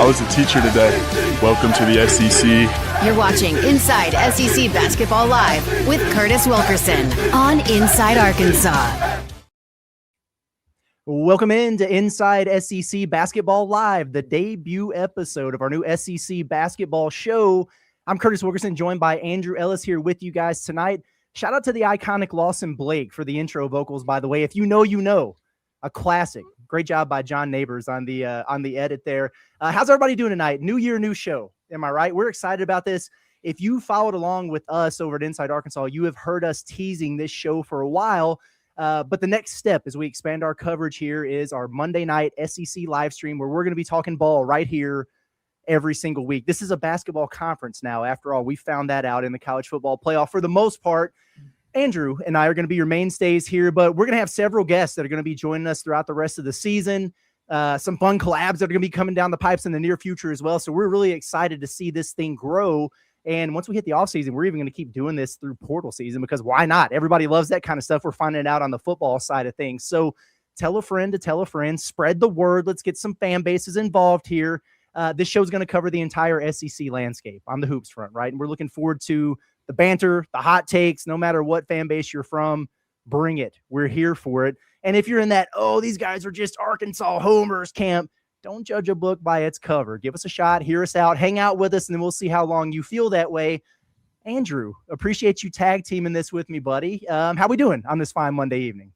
I was a teacher today. Welcome to the SEC. You're watching Inside SEC Basketball Live with Curtis Wilkerson on Inside Arkansas. Welcome into Inside SEC Basketball Live, the debut episode of our new SEC basketball show. I'm Curtis Wilkerson, joined by Andrew Ellis here with you guys tonight. Shout out to the iconic Lawson Blake for the intro vocals, by the way. If you know, you know. A classic. Great job by John Neighbors on the edit there. How's everybody doing tonight? New year, new show. Am I right? We're excited about this. If you followed along with us over at Inside Arkansas, you have heard us teasing this show for a while. But the next step as we expand our coverage here is our Monday night SEC live stream where we're going to be talking ball right here every single week. This is a basketball conference now. After all, we found that out in the college football playoff for the most part. Andrew and I are going to be your mainstays here, but we're going to have several guests that are going to be joining us throughout the rest of the season. Some fun collabs that are going to be coming down the pipes in the near future as well. So we're really excited to see this thing grow. And once we hit the offseason, we're even going to keep doing this through portal season because why not? Everybody loves that kind of stuff. We're finding it out on the football side of things. So tell a friend to tell a friend, spread the word. Let's get some fan bases involved here. This show is going to cover the entire SEC landscape on the hoops front, right? And we're looking forward to the banter, the hot takes, no matter what fan base you're from, bring it. We're here for it. And if you're in that, oh, these guys are just Arkansas homers camp, don't judge a book by its cover. Give us a shot, hear us out, hang out with us, and then we'll see how long you feel that way. Andrew, appreciate you tag teaming this with me, buddy. How we doing on this fine Monday evening?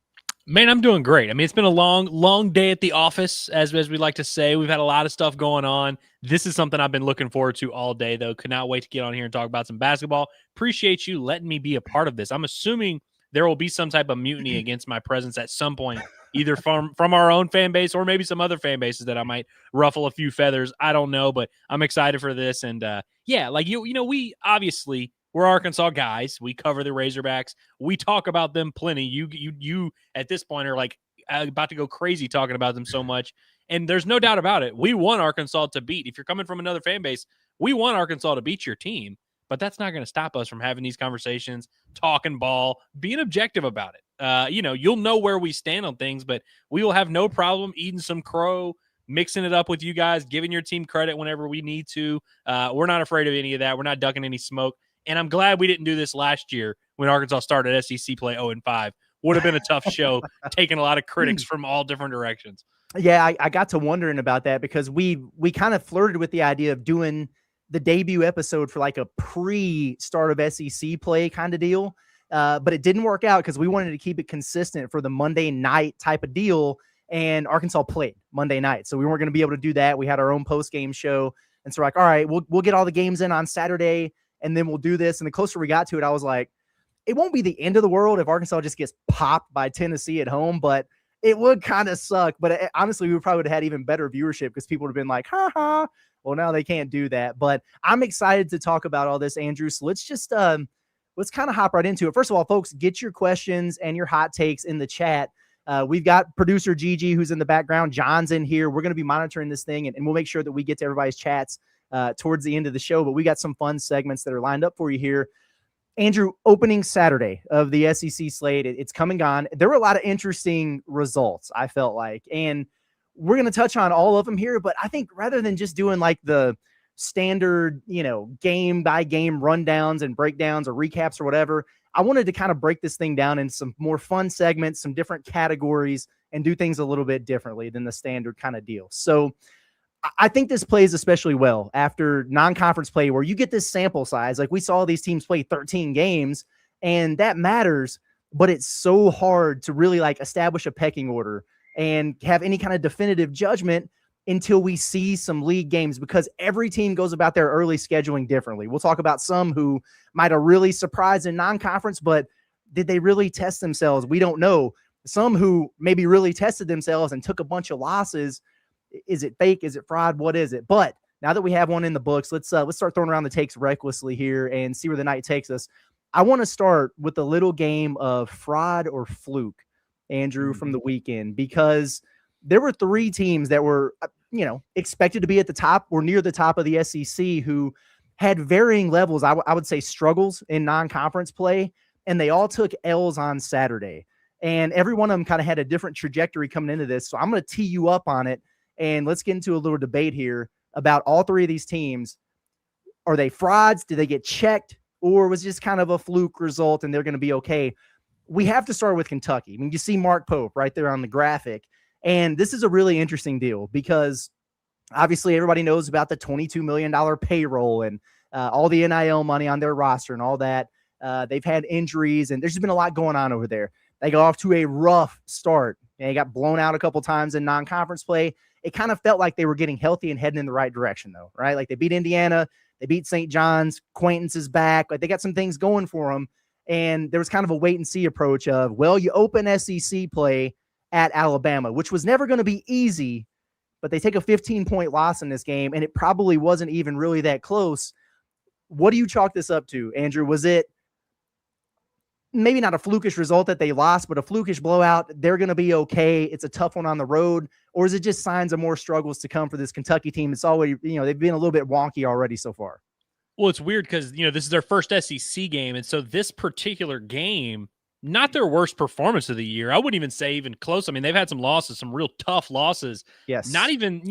Man, I'm doing great. I mean, it's been a long day at the office, as we like to say. We've had a lot of stuff going on. This is something I've been looking forward to all day, though. Could not wait to get on here and talk about some basketball. Appreciate you letting me be a part of this. I'm assuming there will be some type of mutiny against my presence at some point, either from our own fan base or maybe some other fan bases that I might ruffle a few feathers. I don't know, but I'm excited for this. And, we obviously – we're Arkansas guys. We cover the Razorbacks. We talk about them plenty. You at this point are like about to go crazy talking about them so much. And there's no doubt about it. We want Arkansas to beat. If you're coming from another fan base, we want Arkansas to beat your team. But that's not going to stop us from having these conversations, talking ball, being objective about it. You'll know where we stand on things, but we will have no problem eating some crow, mixing it up with you guys, giving your team credit whenever we need to. We're not afraid of any of that. We're not ducking any smoke. And I'm glad we didn't do this last year when Arkansas started SEC play 0-5. Would have been a tough show, taking a lot of critics from all different directions. Yeah, I got to wondering about that because we kind of flirted with the idea of doing the debut episode for like a pre-start of SEC play kind of deal. But it didn't work out because we wanted to keep it consistent for the Monday night type of deal. And Arkansas played Monday night. So we weren't going to be able to do that. We had our own post-game show. And so we're like, all right, we'll get all the games in on Saturday. And then we'll do this. And the closer we got to it, I was like, it won't be the end of the world if Arkansas just gets popped by Tennessee at home, but it would kind of suck. But honestly, we probably would have had even better viewership because people would have been like, ha. Well, now they can't do that. But I'm excited to talk about all this, Andrew. So let's just let's kind of hop right into it. First of all, folks, get your questions and your hot takes in the chat. We've got producer Gigi, who's in the background. John's in here. We're going to be monitoring this thing, and we'll make sure that we get to everybody's chats towards the end of the show, but we got some fun segments that are lined up for you here. Andrew, opening Saturday of the SEC slate, it's come and gone. There were a lot of interesting results, I felt like, and we're going to touch on all of them here, but I think rather than just doing like the standard, game by game rundowns and breakdowns or recaps or whatever, I wanted to kind of break this thing down in some more fun segments, some different categories, and do things a little bit differently than the standard kind of deal. So I think this plays especially well after non-conference play where you get this sample size. Like we saw these teams play 13 games and that matters, but it's so hard to really like establish a pecking order and have any kind of definitive judgment until we see some league games because every team goes about their early scheduling differently. We'll talk about some who might have really surprised in non-conference, but did they really test themselves? We don't know. Some who maybe really tested themselves and took a bunch of losses. Is it fake? Is it fraud? What is it? But now that we have one in the books, let's start throwing around the takes recklessly here and see where the night takes us. I want to start with a little game of fraud or fluke, Andrew, from the weekend, because there were three teams that were, expected to be at the top or near the top of the SEC who had varying levels. I would say struggles in non-conference play, and they all took L's on Saturday. And every one of them kind of had a different trajectory coming into this. So I'm going to tee you up on it. And let's get into a little debate here. about all three of these teams. Are they frauds? Did they get checked? Or was it just kind of a fluke result and they're going to be okay? We have to start with Kentucky. I mean, you see Mark Pope right there on the graphic. And this is a really interesting deal because obviously everybody knows about the $22 million payroll and all the NIL money on their roster and all that. They've had injuries and there's been a lot going on over there. They got off to a rough start. They got blown out a couple times in non-conference play. It kind of felt like they were getting healthy and heading in the right direction, though, right? Like they beat Indiana, they beat St. John's, Quaintance is back. Like they got some things going for them. And there was kind of a wait and see approach of, well, you open SEC play at Alabama, which was never going to be easy, but they take a 15-point loss in this game, and it probably wasn't even really that close. What do you chalk this up to, Andrew? Was it maybe not a flukish result that they lost, but a flukish blowout? They're going to be okay. It's a tough one on the road. Or is it just signs of more struggles to come for this Kentucky team? It's already, they've been a little bit wonky already so far. Well, it's weird because, this is their first SEC game. And so this particular game, not their worst performance of the year. I wouldn't even say even close. I mean, they've had some losses, some real tough losses. Yes. Not even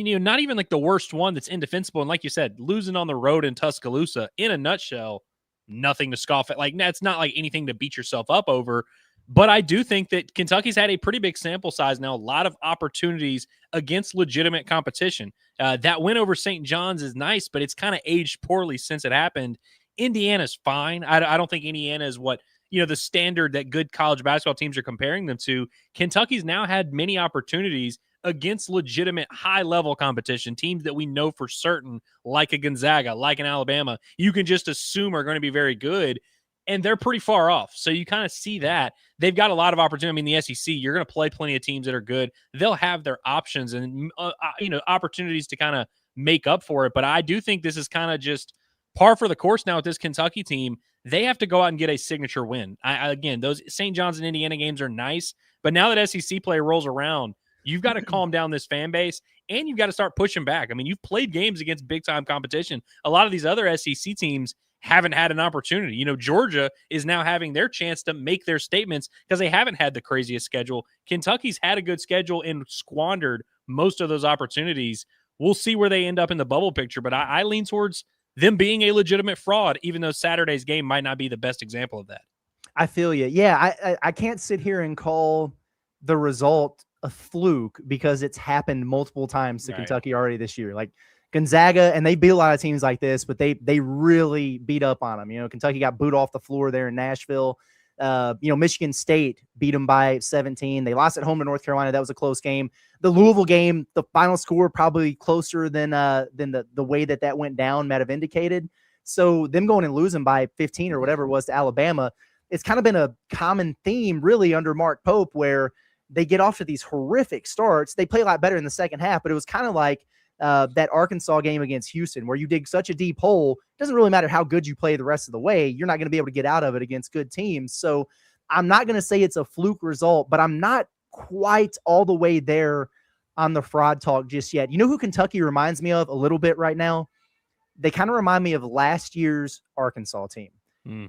like the worst one that's indefensible. And like you said, losing on the road in Tuscaloosa, in a nutshell, nothing to scoff at. Like, that's not like anything to beat yourself up over. But I do think that Kentucky's had a pretty big sample size now, a lot of opportunities against legitimate competition. That win over St. John's is nice, but it's kind of aged poorly since it happened. Indiana's fine. I don't think Indiana is what, the standard that good college basketball teams are comparing them to. Kentucky's now had many opportunities against legitimate high-level competition, teams that we know for certain, like a Gonzaga, like an Alabama, you can just assume are going to be very good, and they're pretty far off. So you kind of see that. They've got a lot of opportunity. I mean, the SEC, you're going to play plenty of teams that are good. They'll have their options and, opportunities to kind of make up for it. But I do think this is kind of just par for the course now with this Kentucky team. They have to go out and get a signature win. Again, those St. John's and Indiana games are nice, but now that SEC play rolls around, you've got to calm down this fan base, and you've got to start pushing back. I mean, you've played games against big-time competition. A lot of these other SEC teams haven't had an opportunity. Georgia is now having their chance to make their statements because they haven't had the craziest schedule. Kentucky's had a good schedule and squandered most of those opportunities. We'll see where they end up in the bubble picture, but I lean towards them being a legitimate fraud, even though Saturday's game might not be the best example of that. I feel you. Yeah, I can't sit here and call the result a fluke because it's happened multiple times to Kentucky already this year. Like Gonzaga, and they beat a lot of teams like this, but they really beat up on them. Kentucky got booed off the floor there in Nashville. Michigan State beat them by 17. They lost at home to North Carolina. That was a close game. The Louisville game, the final score probably closer than the way that went down might have indicated. So them going and losing by 15 or whatever it was to Alabama, it's kind of been a common theme really under Mark Pope where they get off to these horrific starts. They play a lot better in the second half, but it was kind of like that Arkansas game against Houston where you dig such a deep hole. It doesn't really matter how good you play the rest of the way. You're not going to be able to get out of it against good teams. So I'm not going to say it's a fluke result, but I'm not quite all the way there on the fraud talk just yet. You know who Kentucky reminds me of a little bit right now? They kind of remind me of last year's Arkansas team.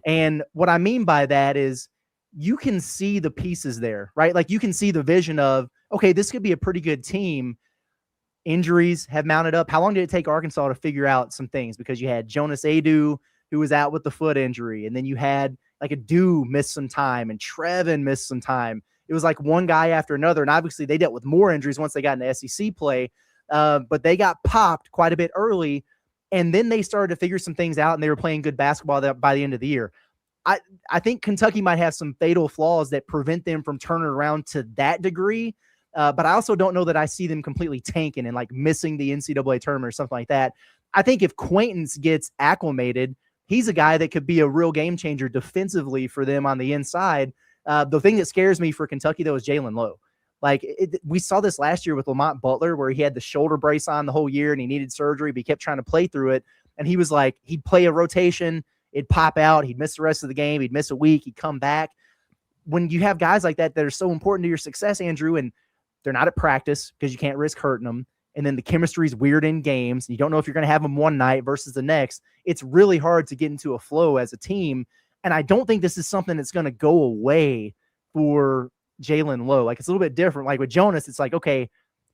And what I mean by that is you can see the pieces there, right? Like you can see the vision of, okay, this could be a pretty good team. Injuries have mounted up. How long did it take Arkansas to figure out some things? Because you had Jonas Adu, who was out with the foot injury, and then you had like Adu miss some time, and Trevin missed some time. It was like one guy after another, and obviously they dealt with more injuries once they got into SEC play, but they got popped quite a bit early, and then they started to figure some things out, and they were playing good basketball by the end of the year. I think Kentucky might have some fatal flaws that prevent them from turning around to that degree. But I also don't know that I see them completely tanking and like missing the NCAA tournament or something like that. I think if Quaintance gets acclimated, he's a guy that could be a real game changer defensively for them on the inside. The thing that scares me for Kentucky, though, is Jalen Lowe. Like we saw this last year with Lamont Butler, where he had the shoulder brace on the whole year and he needed surgery, but he kept trying to play through it. And he was like, he'd play a rotation, it'd pop out, he'd miss the rest of the game, he'd miss a week, he'd come back. When you have guys like that are so important to your success, Andrew, and they're not at practice because you can't risk hurting them. And then the chemistry is weird in games. You don't know if you're going to have them one night versus the next. It's really hard to get into a flow as a team. And I don't think this is something that's going to go away for Jalen Lowe. Like it's a little bit different. Like with Jonas, it's like, okay,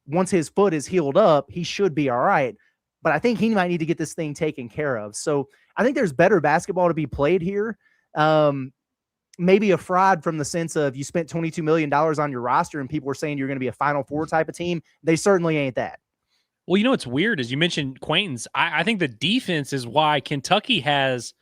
once his foot is healed up, he should be all right. but I think he might need to get this thing taken care of. So I think there's better basketball to be played here. Maybe a fraud from the sense of you spent $22 million on your roster and people were saying you're going to be a Final Four type of team. They certainly ain't that. Well, you know what's weird is you mentioned Quaintance. I think the defense is why Kentucky has,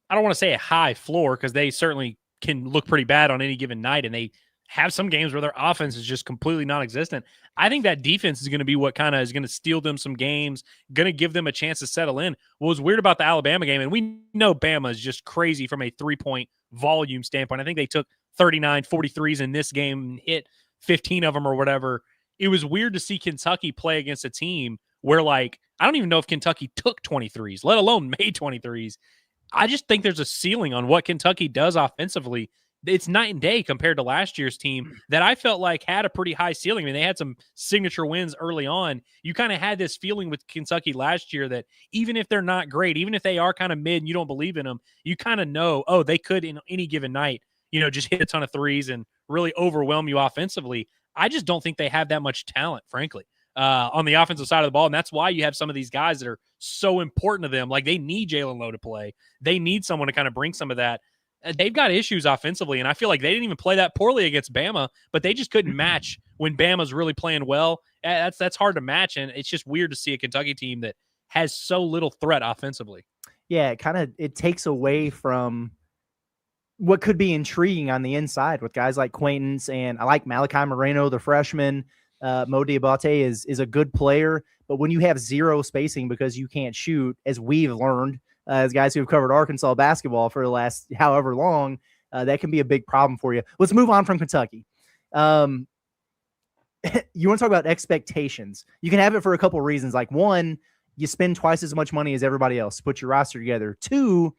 I don't want to say a high floor because they certainly can look pretty bad on any given night, and they have some games where their offense is just completely non-existent. I think that defense is going to be what kind of is going to steal them some games, going to give them a chance to settle in. What was weird about the Alabama game, and we know Bama is just crazy from a three-point volume standpoint. I think they took 39 43s in this game and hit 15 of them or whatever. It was weird to see Kentucky play against a team where, like, I don't even know if Kentucky took 23s, let alone made 23s. I just think there's a ceiling on what Kentucky does offensively. It's night and day compared to last year's team that I felt like had a pretty high ceiling. I mean, they had some signature wins early on. You kind of had this feeling with Kentucky last year that even if they're not great, even if they are kind of mid and you don't believe in them, you kind of know, oh, they could in any given night, just hit a ton of threes and really overwhelm you offensively. I just don't think they have that much talent, frankly, on the offensive side of the ball. And that's why you have some of these guys that are so important to them. Like, they need Jalen Lowe to play. They need someone to kind of bring some of that. They've got issues offensively, and I feel like they didn't even play that poorly against Bama, but they just couldn't match when Bama's really playing well. That's hard to match, and it's just weird to see a Kentucky team that has so little threat offensively. Yeah, it takes away from what could be intriguing on the inside with guys like Quaintance, and I like Malachi Moreno, the freshman. Mo Diabate is a good player, but when you have zero spacing because you can't shoot, as we've learned, as guys who have covered Arkansas basketball for the last however long, that can be a big problem for you. Let's move on from Kentucky. You want to talk about expectations. You can have it for a couple of reasons. Like, one, you spend twice as much money as everybody else to put your roster together. Two,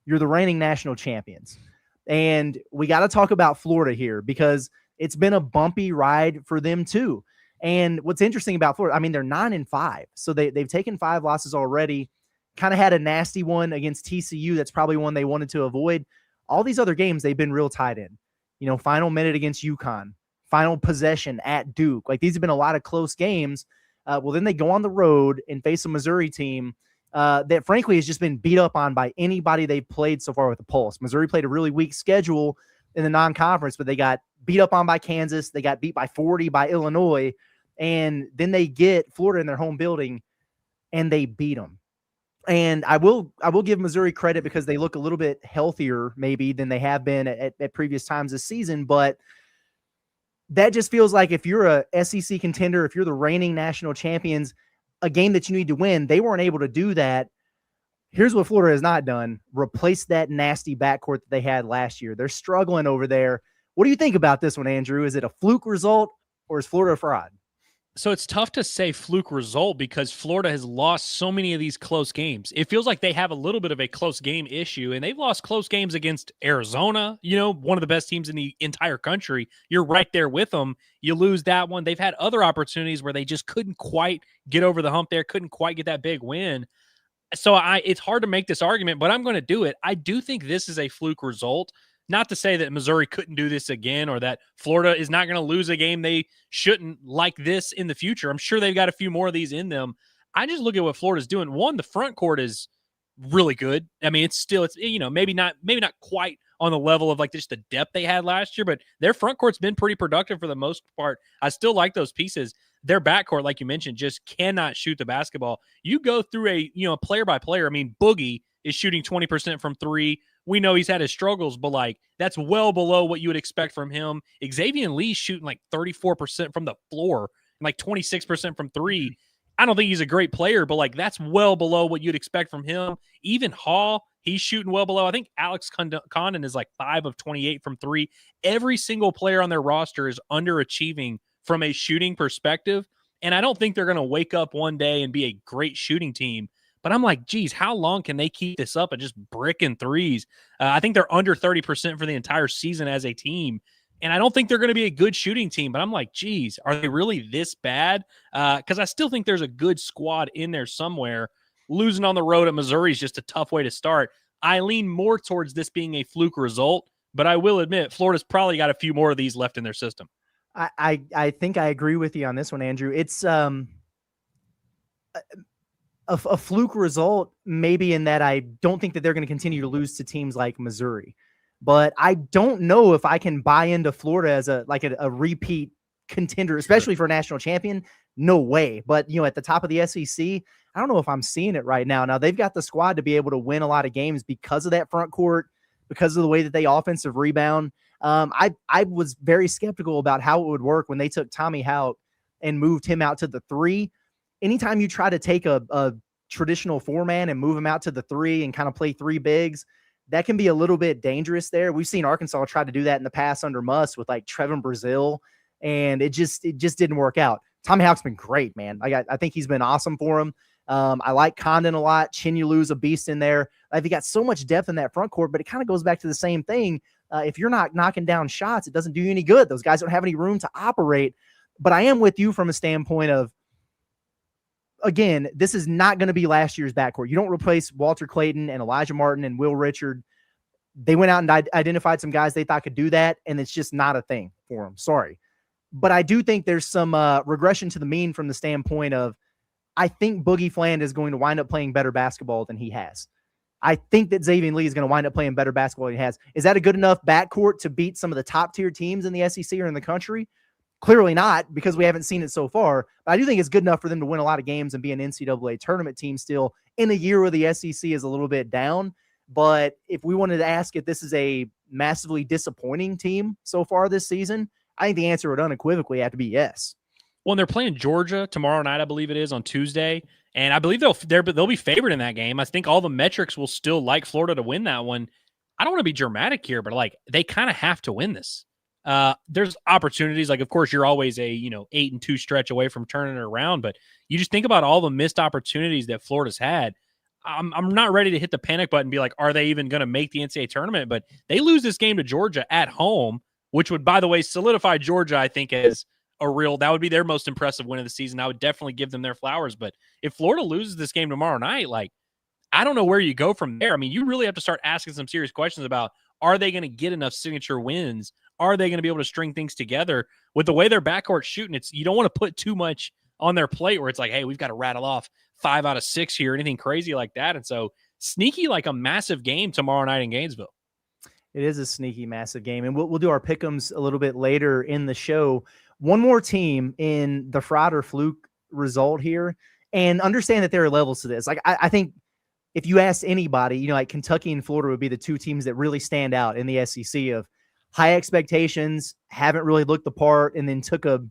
you're the reigning national champions. And we got to talk about Florida here because it's been a bumpy ride for them too. And what's interesting about Florida, I mean, they're 9-5. So they've taken 5 losses already. Kind of had a nasty one against TCU. That's probably one they wanted to avoid. All these other games, they've been real tight in. Final minute against UConn, final possession at Duke. Like, these have been a lot of close games. Well, then they go on the road and face a Missouri team that, frankly, has just been beat up on by anybody they've played so far with the Pulse. Missouri played a really weak schedule in the non-conference, but they got beat up on by Kansas. They got beat by 40 by Illinois. And then they get Florida in their home building, and they beat them. And I will give Missouri credit because they look a little bit healthier maybe than they have been at previous times this season. But that just feels like if you're a SEC contender, if you're the reigning national champions, a game that you need to win, they weren't able to do that. Here's what Florida has not done. Replace that nasty backcourt that they had last year. They're struggling over there. What do you think about this one, Andrew? Is it a fluke result or is Florida a fraud? So it's tough to say fluke result because Florida has lost so many of these close games. It feels like they have a little bit of a close game issue, and they've lost close games against Arizona, one of the best teams in the entire country. You're right there with them. You lose that one. They've had other opportunities where they just couldn't quite get over the hump there, couldn't quite get that big win. So it's hard to make this argument, but I'm going to do it. I do think this is a fluke result. Not to say that Missouri couldn't do this again or that Florida is not going to lose a game they shouldn't like this in the future. I'm sure they've got a few more of these in them. I just look at what Florida's doing. One, the front court is really good. I mean, it's maybe not quite on the level of like just the depth they had last year, but their front court's been pretty productive for the most part. I still like those pieces. Their backcourt, like you mentioned, just cannot shoot the basketball. You go through a player by player. I mean, Boogie is shooting 20% from 3. We know he's had his struggles, but like that's well below what you would expect from him. Xavier Lee's shooting like 34% from the floor and like 26% from 3. I don't think he's a great player, but like that's well below what you'd expect from him. Even Hall, he's shooting well below. I think Alex Condon is like 5 of 28 from 3. Every single player on their roster is underachieving from a shooting perspective. And I don't think they're going to wake up one day and be a great shooting team. But I'm like, geez, how long can they keep this up at just bricking threes? I think they're under 30% for the entire season as a team. And I don't think they're going to be a good shooting team. But I'm like, geez, are they really this bad? Because I still think there's a good squad in there somewhere. Losing on the road at Missouri is just a tough way to start. I lean more towards this being a fluke result. But I will admit, Florida's probably got a few more of these left in their system. I think I agree with you on this one, Andrew. It's a fluke result, maybe, in that I don't think that they're going to continue to lose to teams like Missouri. But I don't know if I can buy into Florida as a repeat contender, especially for a national champion. No way. But, at the top of the SEC, I don't know if I'm seeing it right now. Now, they've got the squad to be able to win a lot of games because of that front court, because of the way that they offensive rebound. I was very skeptical about how it would work when they took Tommy Houck and moved him out to the 3. Anytime you try to take a traditional 4-man and move him out to the 3 and kind of play 3 bigs, that can be a little bit dangerous there. We've seen Arkansas try to do that in the past under Muss with like Trevin Brazile, and it just didn't work out. Tommy Houck's been great, man. I think he's been awesome for him. I like Condon a lot. Chinyulu's a beast in there. They've got so much depth in that front court, but it kind of goes back to the same thing. If you're not knocking down shots, it doesn't do you any good. Those guys don't have any room to operate. But I am with you from a standpoint of, again, this is not going to be last year's backcourt. You don't replace Walter Clayton and Elijah Martin and Will Richard. They went out and identified some guys they thought could do that, and it's just not a thing for them. Sorry. But I do think there's some regression to the mean from the standpoint of, I think Boogie Fland is going to wind up playing better basketball than he has. I think that Xavier Lee is going to wind up playing better basketball than he has. Is that a good enough backcourt to beat some of the top-tier teams in the SEC or in the country? Clearly not, because we haven't seen it so far. But I do think it's good enough for them to win a lot of games and be an NCAA tournament team still in a year where the SEC is a little bit down. But if we wanted to ask if this is a massively disappointing team so far this season, I think the answer would unequivocally have to be yes. Well, and they're playing Georgia tomorrow night, I believe it is, on Tuesday. And I believe they'll be favored in that game. I think all the metrics will still like Florida to win that one. I don't want to be dramatic here, but they kind of have to win this. There's opportunities. Of course, you're always a 8-2 stretch away from turning it around, but you just think about all the missed opportunities that Florida's had. I'm not ready to hit the panic button and be like, are they even going to make the NCAA tournament? But they lose this game to Georgia at home, which would, by the way, solidify Georgia, I think, as that would be their most impressive win of the season. I would definitely give them their flowers. But if Florida loses this game tomorrow night, I don't know where you go from there. I mean, you really have to start asking some serious questions about, are they going to get enough signature wins? Are they going to be able to string things together with the way their backcourt's shooting? You don't want to put too much on their plate where it's like, hey, we've got to rattle off 5 out of 6 here, anything crazy like that. And so sneaky, a massive game tomorrow night in Gainesville. It is a sneaky, massive game. And we'll do our pick'ems a little bit later in the show. One more team in the fraud or fluke result here, and understand that there are levels to this. I think if you asked anybody, Kentucky and Florida would be the 2 teams that really stand out in the SEC of high expectations, haven't really looked the part, and then took a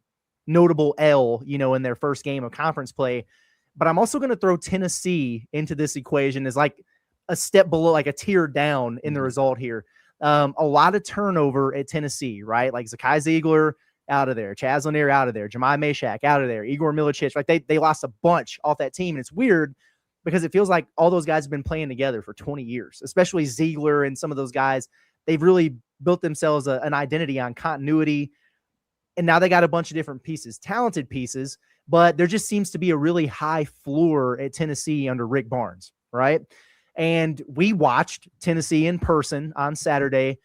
notable L, in their first game of conference play. But I'm also going to throw Tennessee into this equation as a step below, a tier down in the result here. A lot of turnover at Tennessee, right? Zakai Ziegler out of there, Chaz Lanier out of there, Jemai Mashak out of there, Igor Milicic. They lost a bunch off that team. And it's weird because it feels like all those guys have been playing together for 20 years, especially Ziegler and some of those guys. They've really built themselves an identity on continuity. And now they got a bunch of different pieces, talented pieces, but there just seems to be a really high floor at Tennessee under Rick Barnes, right? And we watched Tennessee in person on Saturday.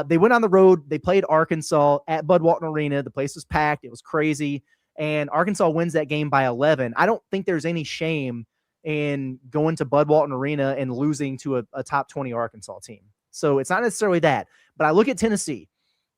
They went on the road. They played Arkansas at Bud Walton Arena. The place was packed. It was crazy. And Arkansas wins that game by 11. I don't think there's any shame in going to Bud Walton Arena and losing to a top 20 Arkansas team. So it's not necessarily that. But I look at Tennessee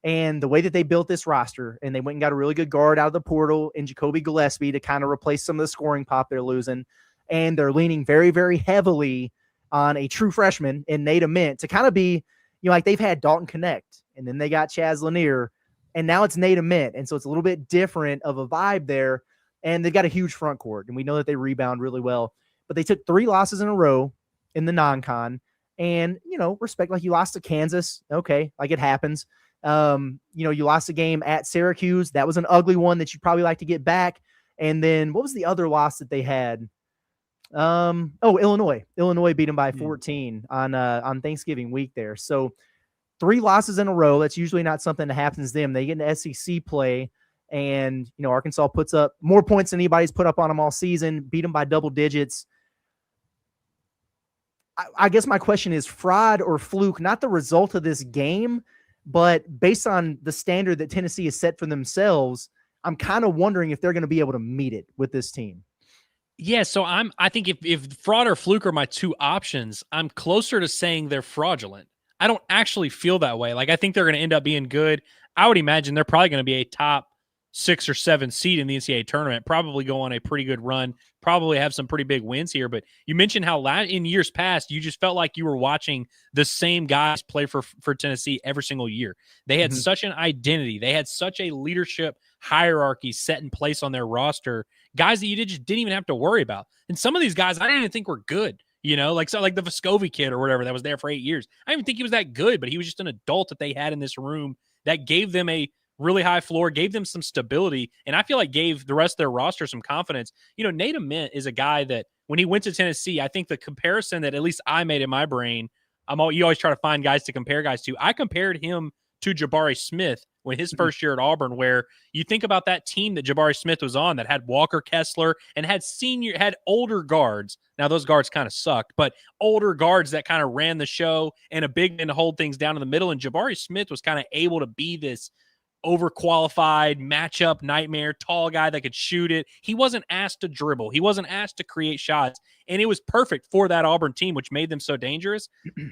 and the way that they built this roster, and they went and got a really good guard out of the portal in Jacoby Gillespie to kind of replace some of the scoring pop they're losing. And they're leaning very, very heavily on a true freshman in Nate Ament to kind of be, they've had Dalton Connect, and then they got Chaz Lanier, and now it's Nate Ament. And so it's a little bit different of a vibe there. And they've got a huge front court, and we know that they rebound really well. But they took 3 losses in a row in the non-con. And, respect, you lost to Kansas. Okay, it happens. You lost a game at Syracuse. That was an ugly one that you'd probably like to get back. And then what was the other loss that they had? Illinois. Illinois beat them by 14 on Thanksgiving week there. So 3 losses in a row. That's usually not something that happens to them. They get into SEC play, and Arkansas puts up more points than anybody's put up on them all season, beat them by double digits. I guess my question is fraud or fluke, not the result of this game, but based on the standard that Tennessee has set for themselves, I'm kind of wondering if they're going to be able to meet it with this team. Yeah, so I think if fraud or fluke are my two options, I'm closer to saying they're fraudulent. I don't actually feel that way. Like I think they're going to end up being good. I would imagine they're probably going to be a top 6 or 7 seed in the NCAA tournament, probably go on a pretty good run, probably have some pretty big wins here. But you mentioned how in years past, you just felt like you were watching the same guys play for Tennessee every single year. They had such an identity. They had such a leadership hierarchy set in place on their roster, guys that you just didn't even have to worry about. And some of these guys I didn't even think were good. Like the Vescovi kid or whatever that was there for 8 years. I didn't even think he was that good, but he was just an adult that they had in this room that gave them a really high floor, gave them some stability, and I feel like gave the rest of their roster some confidence. Nate Ament is a guy that when he went to Tennessee, I think the comparison that at least I made in my brain, you always try to find guys to compare guys to. I compared him to Jabari Smith when his first year at Auburn, where you think about that team that Jabari Smith was on that had Walker Kessler and had older guards. Now those guards kind of sucked, but older guards that kind of ran the show and a big man to hold things down in the middle. And Jabari Smith was kind of able to be this overqualified matchup nightmare, tall guy that could shoot it. He wasn't asked to dribble. He wasn't asked to create shots. And it was perfect for that Auburn team, which made them so dangerous.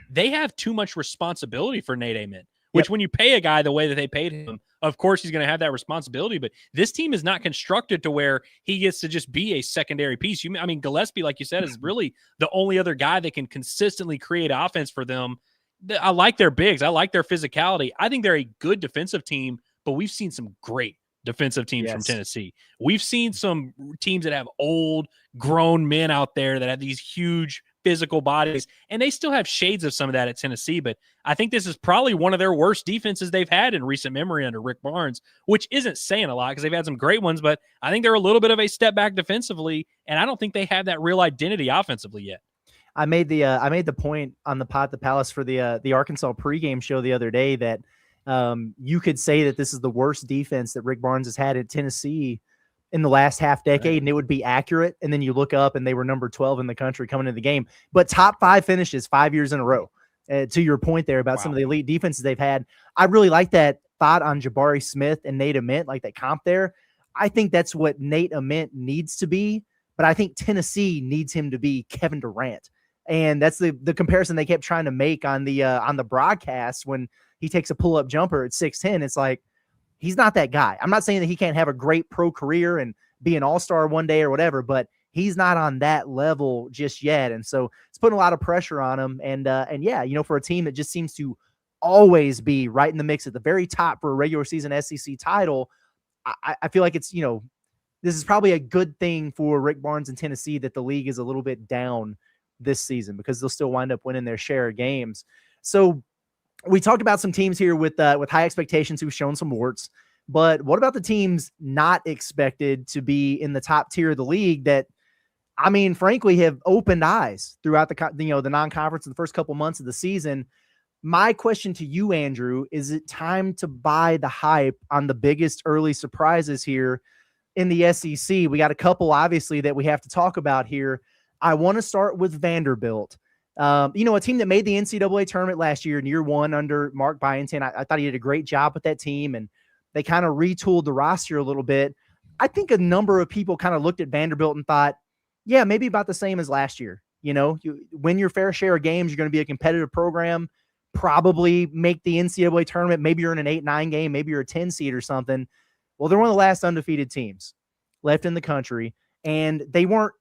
They have too much responsibility for Nate Ament, which when you pay a guy the way that they paid him, of course he's going to have that responsibility. But this team is not constructed to where he gets to just be a secondary piece. Gillespie, like you said, is really the only other guy that can consistently create offense for them. I like their bigs. I like their physicality. I think they're a good defensive team, but we've seen some great defensive teams from Tennessee. We've seen some teams that have old, grown men out there that have these huge physical bodies, and they still have shades of some of that at Tennessee. But I think this is probably one of their worst defenses they've had in recent memory under Rick Barnes, which isn't saying a lot because they've had some great ones, but I think they're a little bit of a step back defensively, and I don't think they have that real identity offensively yet. I made the point on the Pod the Palace for the Arkansas pregame show the other day that you could say that this is the worst defense that Rick Barnes has had at Tennessee in the last half decade, and it would be accurate. And then you look up and they were number 12 in the country coming into the game, but top 5 finishes 5 years in a row. To your point there about some of the elite defenses they've had, I really like that thought on Jabari Smith and Nate Ament, like that comp there. I think that's what Nate Ament needs to be, but I think Tennessee needs him to be Kevin Durant. And that's the comparison they kept trying to make on the broadcast when he takes a pull-up jumper at 6'10". It's like, he's not that guy. I'm not saying that he can't have a great pro career and be an all-star one day or whatever, but he's not on that level just yet. And so it's putting a lot of pressure on him. And yeah, for a team that just seems to always be right in the mix at the very top for a regular season SEC title, I feel like it's, this is probably a good thing for Rick Barnes in Tennessee that the league is a little bit down this season because they'll still wind up winning their share of games. So we talked about some teams here with high expectations who've shown some warts, but what about the teams not expected to be in the top tier of the league that, frankly, have opened eyes throughout the non-conference in the first couple months of the season? My question to you, Andrew, is it time to buy the hype on the biggest early surprises here in the SEC? We got a couple, obviously, that we have to talk about here. I want to start with Vanderbilt. A team that made the NCAA tournament last year in year one under Mark Byington. I thought he did a great job with that team, and they kind of retooled the roster a little bit. I think a number of people kind of looked at Vanderbilt and thought, yeah, maybe about the same as last year. You win your fair share of games. You're going to be a competitive program, probably make the NCAA tournament. Maybe you're in an 8-9 game. Maybe you're a 10 seed or something. Well, they're one of the last undefeated teams left in the country, and they weren't.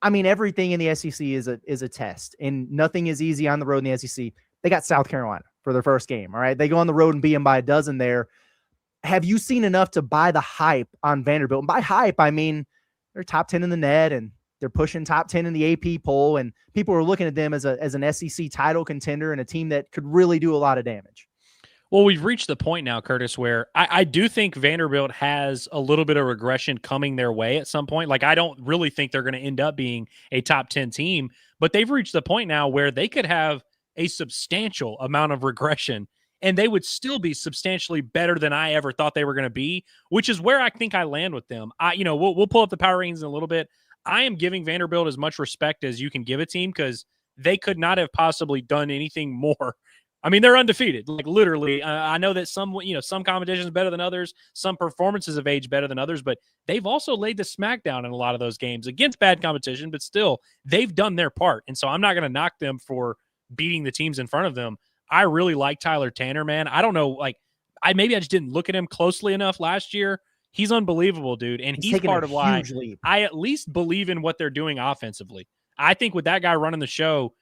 Everything in the SEC is a test, and nothing is easy on the road in the SEC. They got South Carolina for their first game. All right. They go on the road and beat them by a dozen there. Have you seen enough to buy the hype on Vanderbilt? And by hype, they're top 10 in the net, and they're pushing top 10 in the AP poll, and people are looking at them as an SEC title contender and a team that could really do a lot of damage. Well, we've reached the point now, Curtis, where I do think Vanderbilt has a little bit of regression coming their way at some point. Like, I don't really think they're going to end up being a top 10 team, but they've reached the point now where they could have a substantial amount of regression and they would still be substantially better than I ever thought they were going to be, which is where I think I land with them. We'll pull up the power rankings in a little bit. I am giving Vanderbilt as much respect as you can give a team because they could not have possibly done anything more I mean, they're undefeated. Like literally, I know that some competition is better than others. Some performances have aged better than others, but they've also laid the smackdown in a lot of those games against bad competition, but still they've done their part. And so I'm not going to knock them for beating the teams in front of them. I really like Tyler Tanner, man. I don't know. Like I just didn't look at him closely enough last year. He's unbelievable, dude. And he's part of why I at least believe in what they're doing offensively. I think with that guy running the show,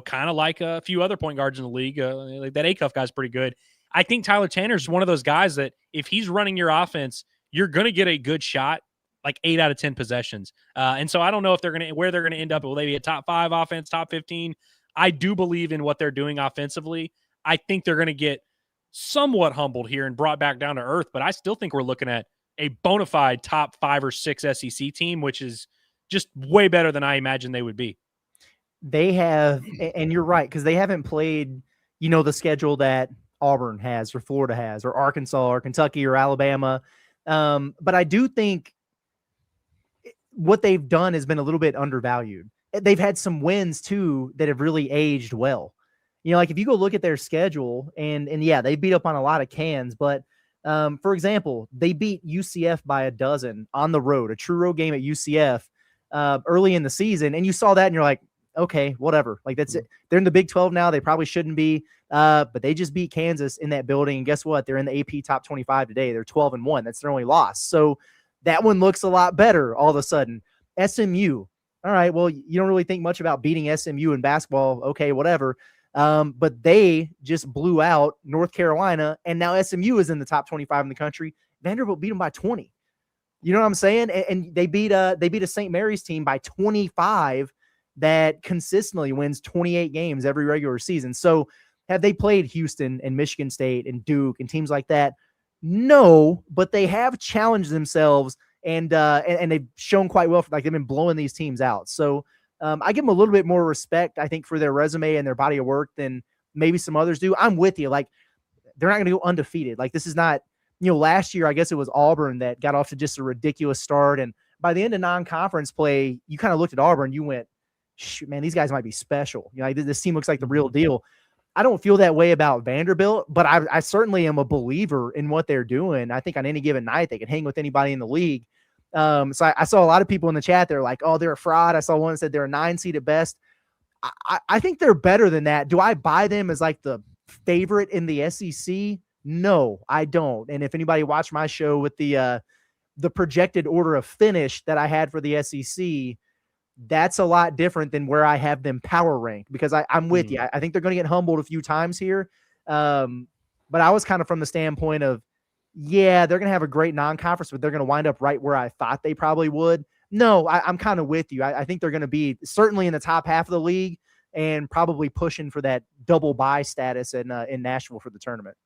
kind of like a few other point guards in the league, like that Acuff guy's pretty good. I think Tyler Tanner's one of those guys that if he's running your offense, you're going to get a good shot, like 8 out of 10 possessions. And so I don't know if where they're going to end up. Will they be a top 5 offense, top 15? I do believe in what they're doing offensively. I think they're going to get somewhat humbled here and brought back down to earth, but I still think we're looking at a bona fide top 5 or 6 SEC team, which is just way better than I imagined they would be. They have, and you're right, because they haven't played, the schedule that Auburn has or Florida has or Arkansas or Kentucky or Alabama. But I do think what they've done has been a little bit undervalued. They've had some wins too that have really aged well. Like if you go look at their schedule and yeah, they beat up on a lot of cans, but for example, they beat UCF by a dozen on the road, a true road game at UCF early in the season. And you saw that and you're like, okay, whatever. Like that's it. They're in the Big 12 now. They probably shouldn't be, but they just beat Kansas in that building. And guess what? They're in the AP top 25 today. They're 12-1. That's their only loss. So that one looks a lot better all of a sudden. SMU. All right. Well, you don't really think much about beating SMU in basketball. Okay, whatever. But they just blew out North Carolina, and now SMU is in the top 25 in the country. Vanderbilt beat them by 20. You know what I'm saying? And they beat a St. Mary's team by 25 that consistently wins 28 games every regular season. So have they played Houston and Michigan State and Duke and teams like that? No, but they have challenged themselves and they've shown quite well. Like they've been blowing these teams out. So I give them a little bit more respect, I think, for their resume and their body of work than maybe some others do. I'm with you. Like they're not going to go undefeated. Like this is not, last year, I guess it was Auburn that got off to just a ridiculous start. And by the end of non-conference play, you kind of looked at Auburn, you went, shoot, man, these guys might be special. Like, this team looks like the real deal. I don't feel that way about Vanderbilt, but I certainly am a believer in what they're doing. I think on any given night, they can hang with anybody in the league. So I saw a lot of people in the chat. They're like, oh, they're a fraud. I saw one that said they're a 9 seed at best. I think they're better than that. Do I buy them as like the favorite in the SEC? No, I don't. And if anybody watched my show with the projected order of finish that I had for the SEC, that's a lot different than where I have them power ranked, because I'm with you. I think they're going to get humbled a few times here. But I was kind of from the standpoint of, yeah, they're going to have a great non-conference, but they're going to wind up right where I thought they probably would. No, I'm kind of with you. I think they're going to be certainly in the top half of the league and probably pushing for that double bye status in Nashville for the tournament.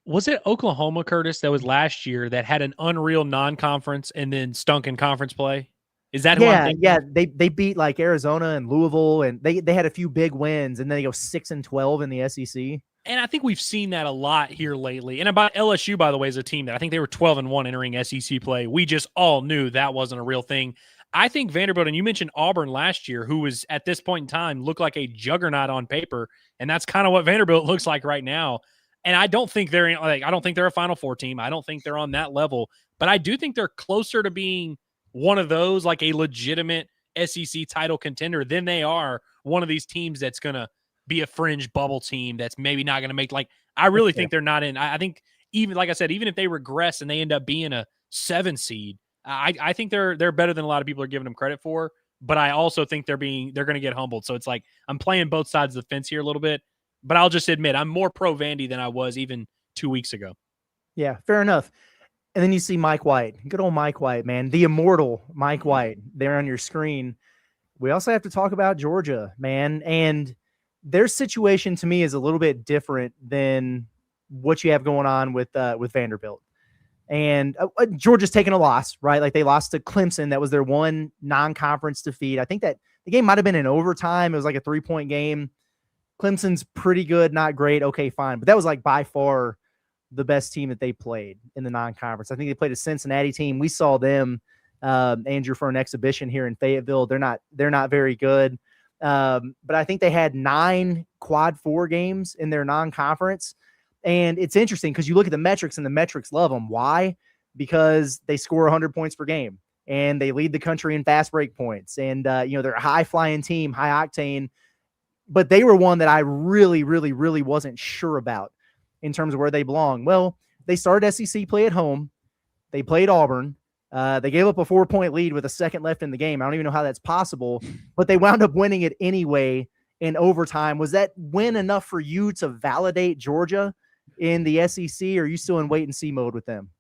Was it Oklahoma, Curtis, that was last year that had an unreal non-conference and then stunk in conference play? Is that who I'm thinking? Yeah. They beat like Arizona and Louisville, and they had a few big wins, and then they go 6-12 in the SEC. And I think we've seen that a lot here lately. And about LSU, by the way, is a team that I think they were 12-1 entering SEC play. We just all knew that wasn't a real thing. I think Vanderbilt, and you mentioned Auburn last year, who was at this point in time looked like a juggernaut on paper, and that's kind of what Vanderbilt looks like right now. And I don't think they're a Final Four team. I don't think they're on that level, but I do think they're closer to being one of those, like a legitimate SEC title contender, than they are one of these teams that's going to be a fringe bubble team that's maybe not going to make, like, I really think they're not in. I think even, like I said, even if they regress and they end up being a 7 seed, I think they're better than a lot of people are giving them credit for, but I also think they're going to get humbled. So it's like, I'm playing both sides of the fence here a little bit, but I'll just admit I'm more pro Vandy than I was even 2 weeks ago. Yeah, fair enough. And then you see Mike White, good old Mike White, man, the immortal Mike White there on your screen. We also have to talk about Georgia, man. And their situation to me is a little bit different than what you have going on with Vanderbilt. And Georgia's taking a loss, right? Like they lost to Clemson. That was their one non-conference defeat. I think that the game might've been in overtime. It was like a 3-point game. Clemson's pretty good, not great. Okay, fine. But that was like by far the best team that they played in the non-conference. I think they played a Cincinnati team. We saw them, Andrew, for an exhibition here in Fayetteville. They're not very good. But I think they had 9 quad 4 games in their non-conference. And it's interesting because you look at the metrics and the metrics love them. Why? Because they score 100 points per game and they lead the country in fast break points. And, they're a high flying team, high octane, but they were one that I really, really, really wasn't sure about in terms of where they belong. Well, they started SEC play at home. They played Auburn. They gave up a 4-point lead with a second left in the game. I don't even know how that's possible, but they wound up winning it anyway in overtime. Was that win enough for you to validate Georgia in the SEC, or are you still in wait and see mode with them?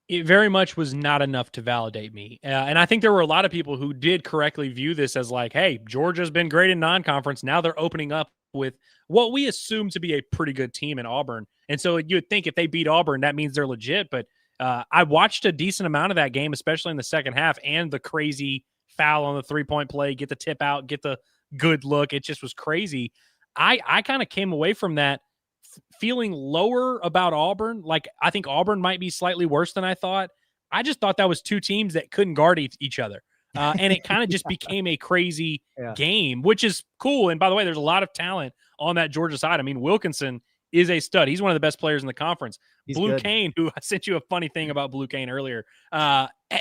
It very much was not enough to validate me. And I think there were a lot of people who did correctly view this as like, hey, Georgia's been great in non-conference. Now they're opening up with what we assume to be a pretty good team in Auburn. And so you would think if they beat Auburn, that means they're legit. But I watched a decent amount of that game, especially in the second half, and the crazy foul on the 3-point play, get the tip out, get the good look. It just was crazy. I kind of came away from that feeling lower about Auburn. Like, I think Auburn might be slightly worse than I thought. I just thought that was two teams that couldn't guard each other. And it kind of just became a crazy game, which is cool. And by the way, there's a lot of talent on that Georgia side. I mean, Wilkerson is a stud. He's one of the best players in the conference. He's Blue good. Kane, who I sent you a funny thing about Blue Kane earlier,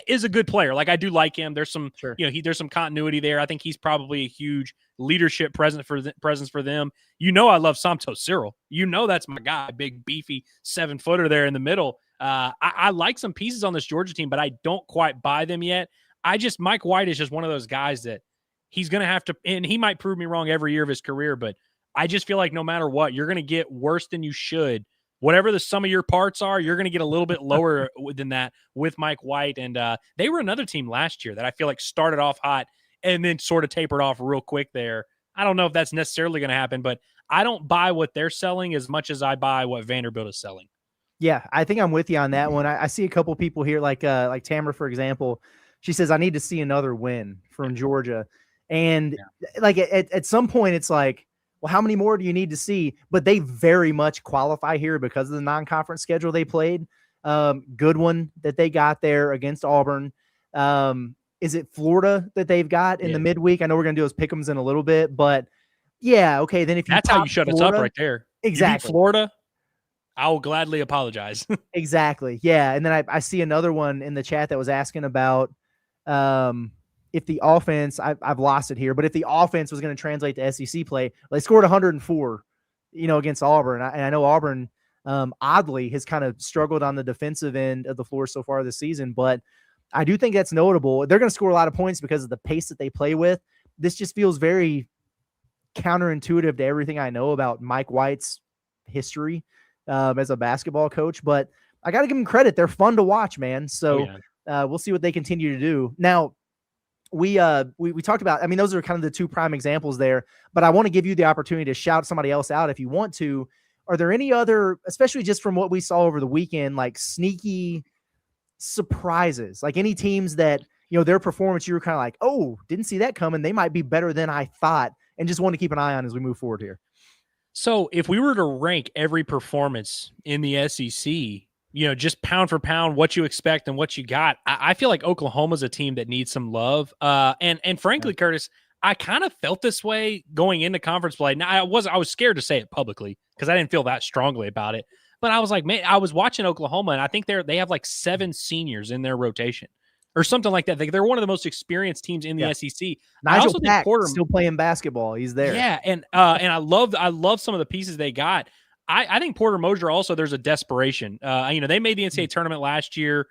is a good player. Like, I do like him. There's some, there's some continuity there. I think he's probably a huge leadership presence for them. I love Santos Cyril. That's my guy, big beefy 7-footer there in the middle. I like some pieces on this Georgia team, but I don't quite buy them yet. Mike White is just one of those guys that he's going to have to, and he might prove me wrong every year of his career, but I just feel like no matter what, you're going to get worse than you should. Whatever the sum of your parts are, you're going to get a little bit lower than that with Mike White. And they were another team last year that I feel like started off hot and then sort of tapered off real quick there. I don't know if that's necessarily going to happen, but I don't buy what they're selling as much as I buy what Vanderbilt is selling. Yeah, I think I'm with you on that one. I see a couple people here, like Tamara, for example. She says, I need to see another win from Georgia. And like at some point, it's like, well, how many more do you need to see? But they very much qualify here because of the non-conference schedule they played. Good one that they got there against Auburn. Is it Florida that they've got in the midweek? I know we're going to do those pick'ems in a little bit, but yeah, okay. Then if you that's how you shut us up right there. Exactly. You beat Florida, I will gladly apologize. Exactly. Yeah. And then I see another one in the chat that was asking about if the offense, I've lost it here, but if the offense was going to translate to SEC play, they scored 104, against Auburn. And I know Auburn, oddly, has kind of struggled on the defensive end of the floor so far this season, but I do think that's notable. They're going to score a lot of points because of the pace that they play with. This just feels very counterintuitive to everything I know about Mike White's history as a basketball coach, but I got to give them credit. They're fun to watch, man. So we'll see what they continue to do. Now, we talked about, I mean, those are kind of the two prime examples there, but I want to give you the opportunity to shout somebody else out if you want to. Are there any other, especially just from what we saw over the weekend, like sneaky surprises, like any teams that, their performance, you were kind of like, oh, didn't see that coming. They might be better than I thought, and just want to keep an eye on as we move forward here. So if we were to rank every performance in the SEC, just pound for pound, what you expect and what you got, I feel like Oklahoma's a team that needs some love. And frankly, Curtis, I kind of felt this way going into conference play. Now, I was scared to say it publicly because I didn't feel that strongly about it. But I was like, man, I was watching Oklahoma, and I think they have like 7 seniors in their rotation or something like that. They're one of the most experienced teams in the SEC. Nigel Pack still playing basketball. He's there. Yeah, and I love some of the pieces they got. I think Porter Moser also, there's a desperation. They made the NCAA tournament last year,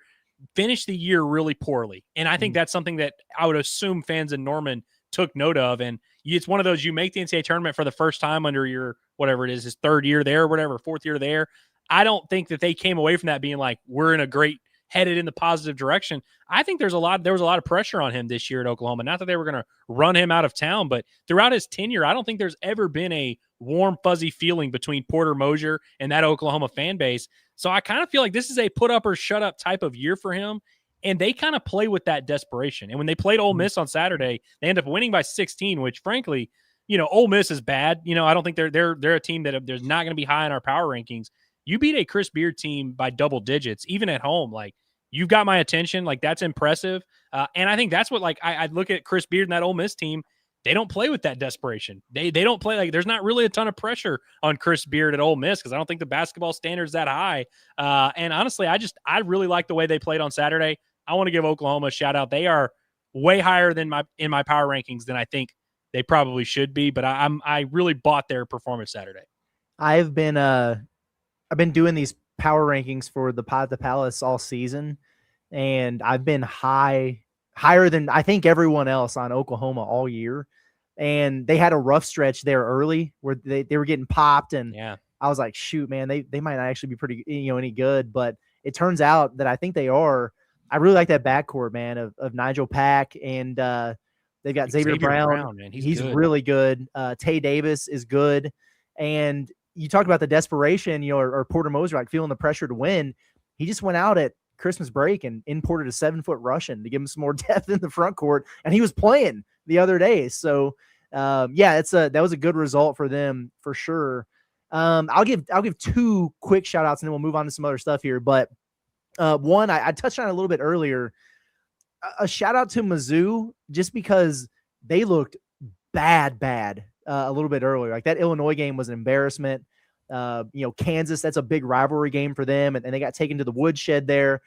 finished the year really poorly. And I think that's something that I would assume fans in Norman took note of. And it's one of those, you make the NCAA tournament for the first time under your, whatever it is, his 3rd year there, whatever, 4th year there. I don't think that they came away from that being like, we're in a great, headed in the positive direction. I think there was a lot of pressure on him this year at Oklahoma. Not that they were going to run him out of town, but throughout his tenure, I don't think there's ever been a warm, fuzzy feeling between Porter Moser and that Oklahoma fan base. So I kind of feel like this is a put up or shut up type of year for him. And they kind of play with that desperation. And when they played Ole Miss on Saturday, they end up winning by 16, which frankly, Ole Miss is bad. I don't think they're a team that there's not going to be high in our power rankings. You beat a Chris Beard team by double digits, even at home. Like, you've got my attention. Like, that's impressive. And I think that's what, like, I look at Chris Beard and that Ole Miss team. they don't play with that desperation. They don't play like there's not really a ton of pressure on Chris Beard at Ole Miss because I don't think the basketball standard's that high. And honestly, I really like the way they played on Saturday. I want to give Oklahoma a shout out. They are way higher than in my power rankings than I think they probably should be. But I really bought their performance Saturday. I've been doing these power rankings for the Pod the Palace all season, and I've been higher than I think everyone else on Oklahoma all year. And they had a rough stretch there early where they were getting popped. And I was like, shoot, man, they might not actually be pretty, any good. But it turns out that I think they are. I really like that backcourt, man, of Nigel Pack. And they've got Xavier Brown. Man. He's good. really good. Tay Davis is good. And you talked about the desperation, or Porter Moser, like feeling the pressure to win. He just went out at Christmas break and imported a 7-foot Russian to give him some more depth in the front court. And he was playing the other day. So that was a good result for them for sure. I'll give 2 quick shout outs and then we'll move on to some other stuff here. But one, I touched on it a little bit earlier, a shout out to Mizzou, just because they looked bad a little bit earlier. Like that Illinois game was an embarrassment. Kansas, that's a big rivalry game for them. And they got taken to the woodshed there.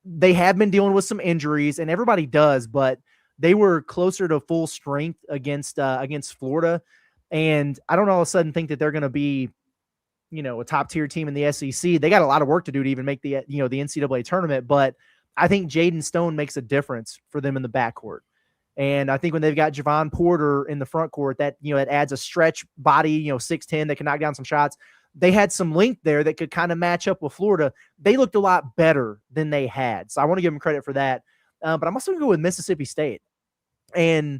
They have been dealing with some injuries, and everybody does, but they were closer to full strength against Florida. And I don't all of a sudden think that they're going to be, a top tier team in the SEC. They got a lot of work to do to even make the NCAA tournament, but I think Jaden Stone makes a difference for them in the backcourt. And I think when they've got Javon Porter in the front court, that, it adds a stretch body, 6'10", that can knock down some shots. They had some length there that could kind of match up with Florida. They looked a lot better than they had. So I want to give them credit for that. But I'm also going to go with Mississippi State. And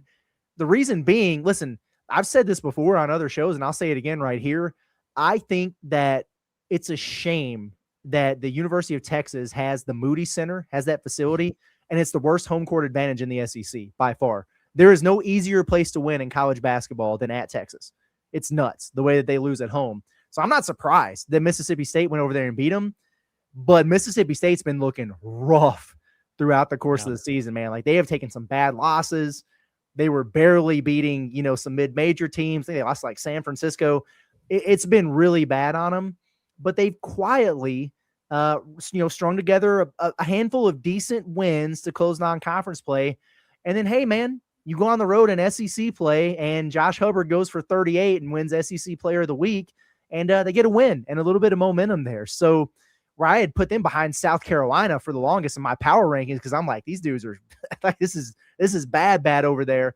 the reason being, listen, I've said this before on other shows, and I'll say it again right here. I think that it's a shame that the University of Texas has the Moody Center, has that facility, and it's the worst home court advantage in the SEC by far. There is no easier place to win in college basketball than at Texas. It's nuts the way that they lose at home. So I'm not surprised that Mississippi State went over there and beat them, but Mississippi State's been looking rough throughout the course of the season, man. Like they have taken some bad losses. They were barely beating, some mid-major teams. They lost like San Francisco. It's been really bad on them, but they've quietly, strung together a handful of decent wins to close non-conference play. And then, hey, man, you go on the road in SEC play, and Josh Hubbard goes for 38 and wins SEC Player of the Week, and they get a win and a little bit of momentum there. So where I had put them behind South Carolina for the longest in my power rankings, because I'm like, these dudes are like, this is bad over there.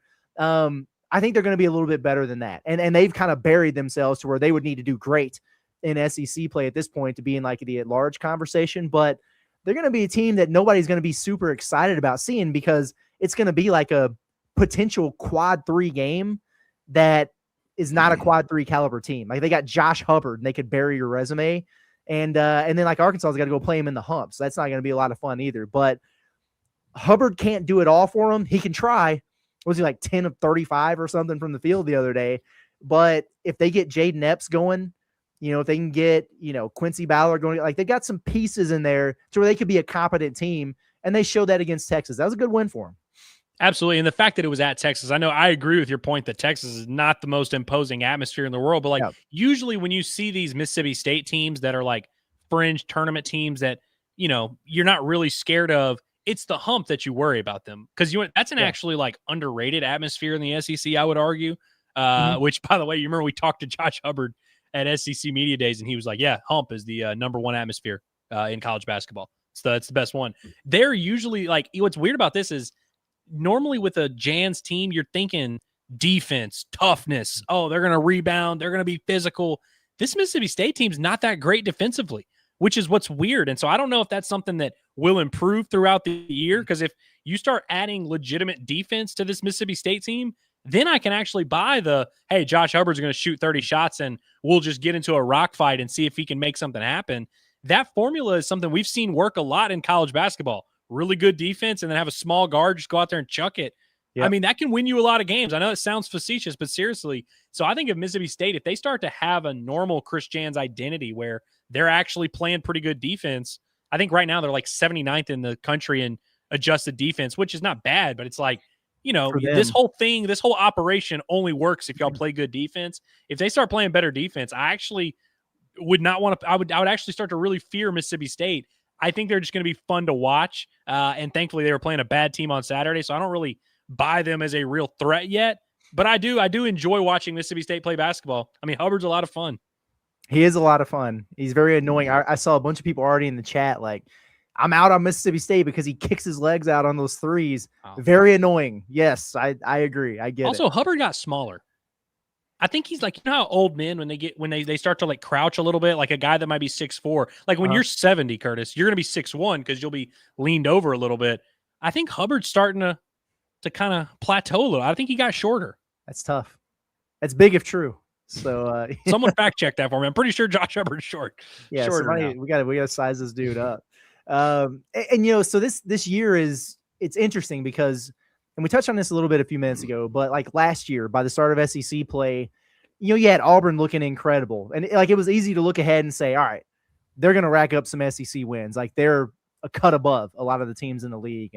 I think they're going to be a little bit better than that. And they've kind of buried themselves to where they would need to do great in SEC play at this point to be in like the at-large conversation. But they're going to be a team that nobody's going to be super excited about seeing, because it's going to be like a potential quad 3 game that is not a quad 3 caliber team. Like they got Josh Hubbard and they could bury your resume. And then like Arkansas's got to go play him in the hump. So that's not going to be a lot of fun either. But Hubbard can't do it all for him. He can try. Was he like 10 of 35 or something from the field the other day? But if they get Jaden Epps going, if they can get, Quincy Ballard going, like they got some pieces in there to where they could be a competent team. And they showed that against Texas. That was a good win for them. Absolutely. And the fact that it was at Texas, I know I agree with your point that Texas is not the most imposing atmosphere in the world, but usually when you see these Mississippi State teams that are like fringe tournament teams that, you're not really scared of, it's the hump that you worry about them. Cause that's an actually like underrated atmosphere in the SEC, I would argue, which by the way, you remember we talked to Josh Hubbard at SEC Media Days and he was like, yeah, hump is the number one atmosphere in college basketball. So that's the best one. They're usually like, what's weird about this is, normally with a Jan's team, you're thinking defense, toughness. Oh, they're going to rebound. They're going to be physical. This Mississippi State team's not that great defensively, which is what's weird. And so I don't know if that's something that will improve throughout the year, because if you start adding legitimate defense to this Mississippi State team, then I can actually buy hey, Josh Hubbard's going to shoot 30 shots and we'll just get into a rock fight and see if he can make something happen. That formula is something we've seen work a lot in college basketball. Really good defense, and then have a small guard just go out there and chuck it. Yep. I mean, that can win you a lot of games. I know it sounds facetious, but seriously. So I think if Mississippi State, if they start to have a normal Chris Jan's identity where they're actually playing pretty good defense, I think right now they're like 79th in the country in adjusted defense, which is not bad, but it's like, for this them. whole operation only works if y'all play good defense. If they start playing better defense, I actually would not want to. I would actually start to really fear Mississippi State. I think they're just going to be fun to watch. And thankfully, they were playing a bad team on Saturday, so I don't really buy them as a real threat yet. But I do enjoy watching Mississippi State play basketball. I mean, Hubbard's a lot of fun. He is a lot of fun. He's very annoying. I saw a bunch of people already in the chat like, I'm out on Mississippi State because he kicks his legs out on those threes. Wow. Very annoying. Yes, I agree. I get also, it. Hubbard got smaller. I think he's like, how old men when they start to like crouch a little bit, like a guy that might be 6'4". Like when you're 70, Curtis, you're gonna be 6'1" because you'll be leaned over a little bit. I think Hubbard's starting to kind of plateau a little. I think he got shorter. That's tough. That's big if true. So someone fact check that for me. I'm pretty sure Josh Hubbard's short. Yeah, shorter we gotta size this dude up. And so this year it's interesting because, and we touched on this a little bit a few minutes ago, but like last year by the start of SEC play, you had Auburn looking incredible, and it was easy to look ahead and say, all right, they're gonna rack up some SEC wins, like they're a cut above a lot of the teams in the league,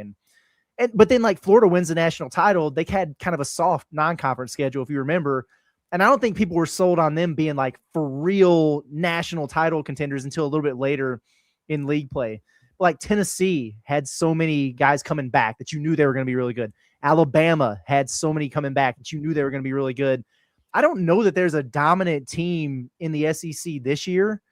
but then like Florida wins the national title, they had kind of a soft non-conference schedule if you remember. And I don't think people were sold on them being like for real national title contenders until a little bit later in league play. Like Tennessee had so many guys coming back that you knew they were going to be really good. Alabama had so many coming back that you knew they were going to be really good. I don't know that there's a dominant team in the SEC this year.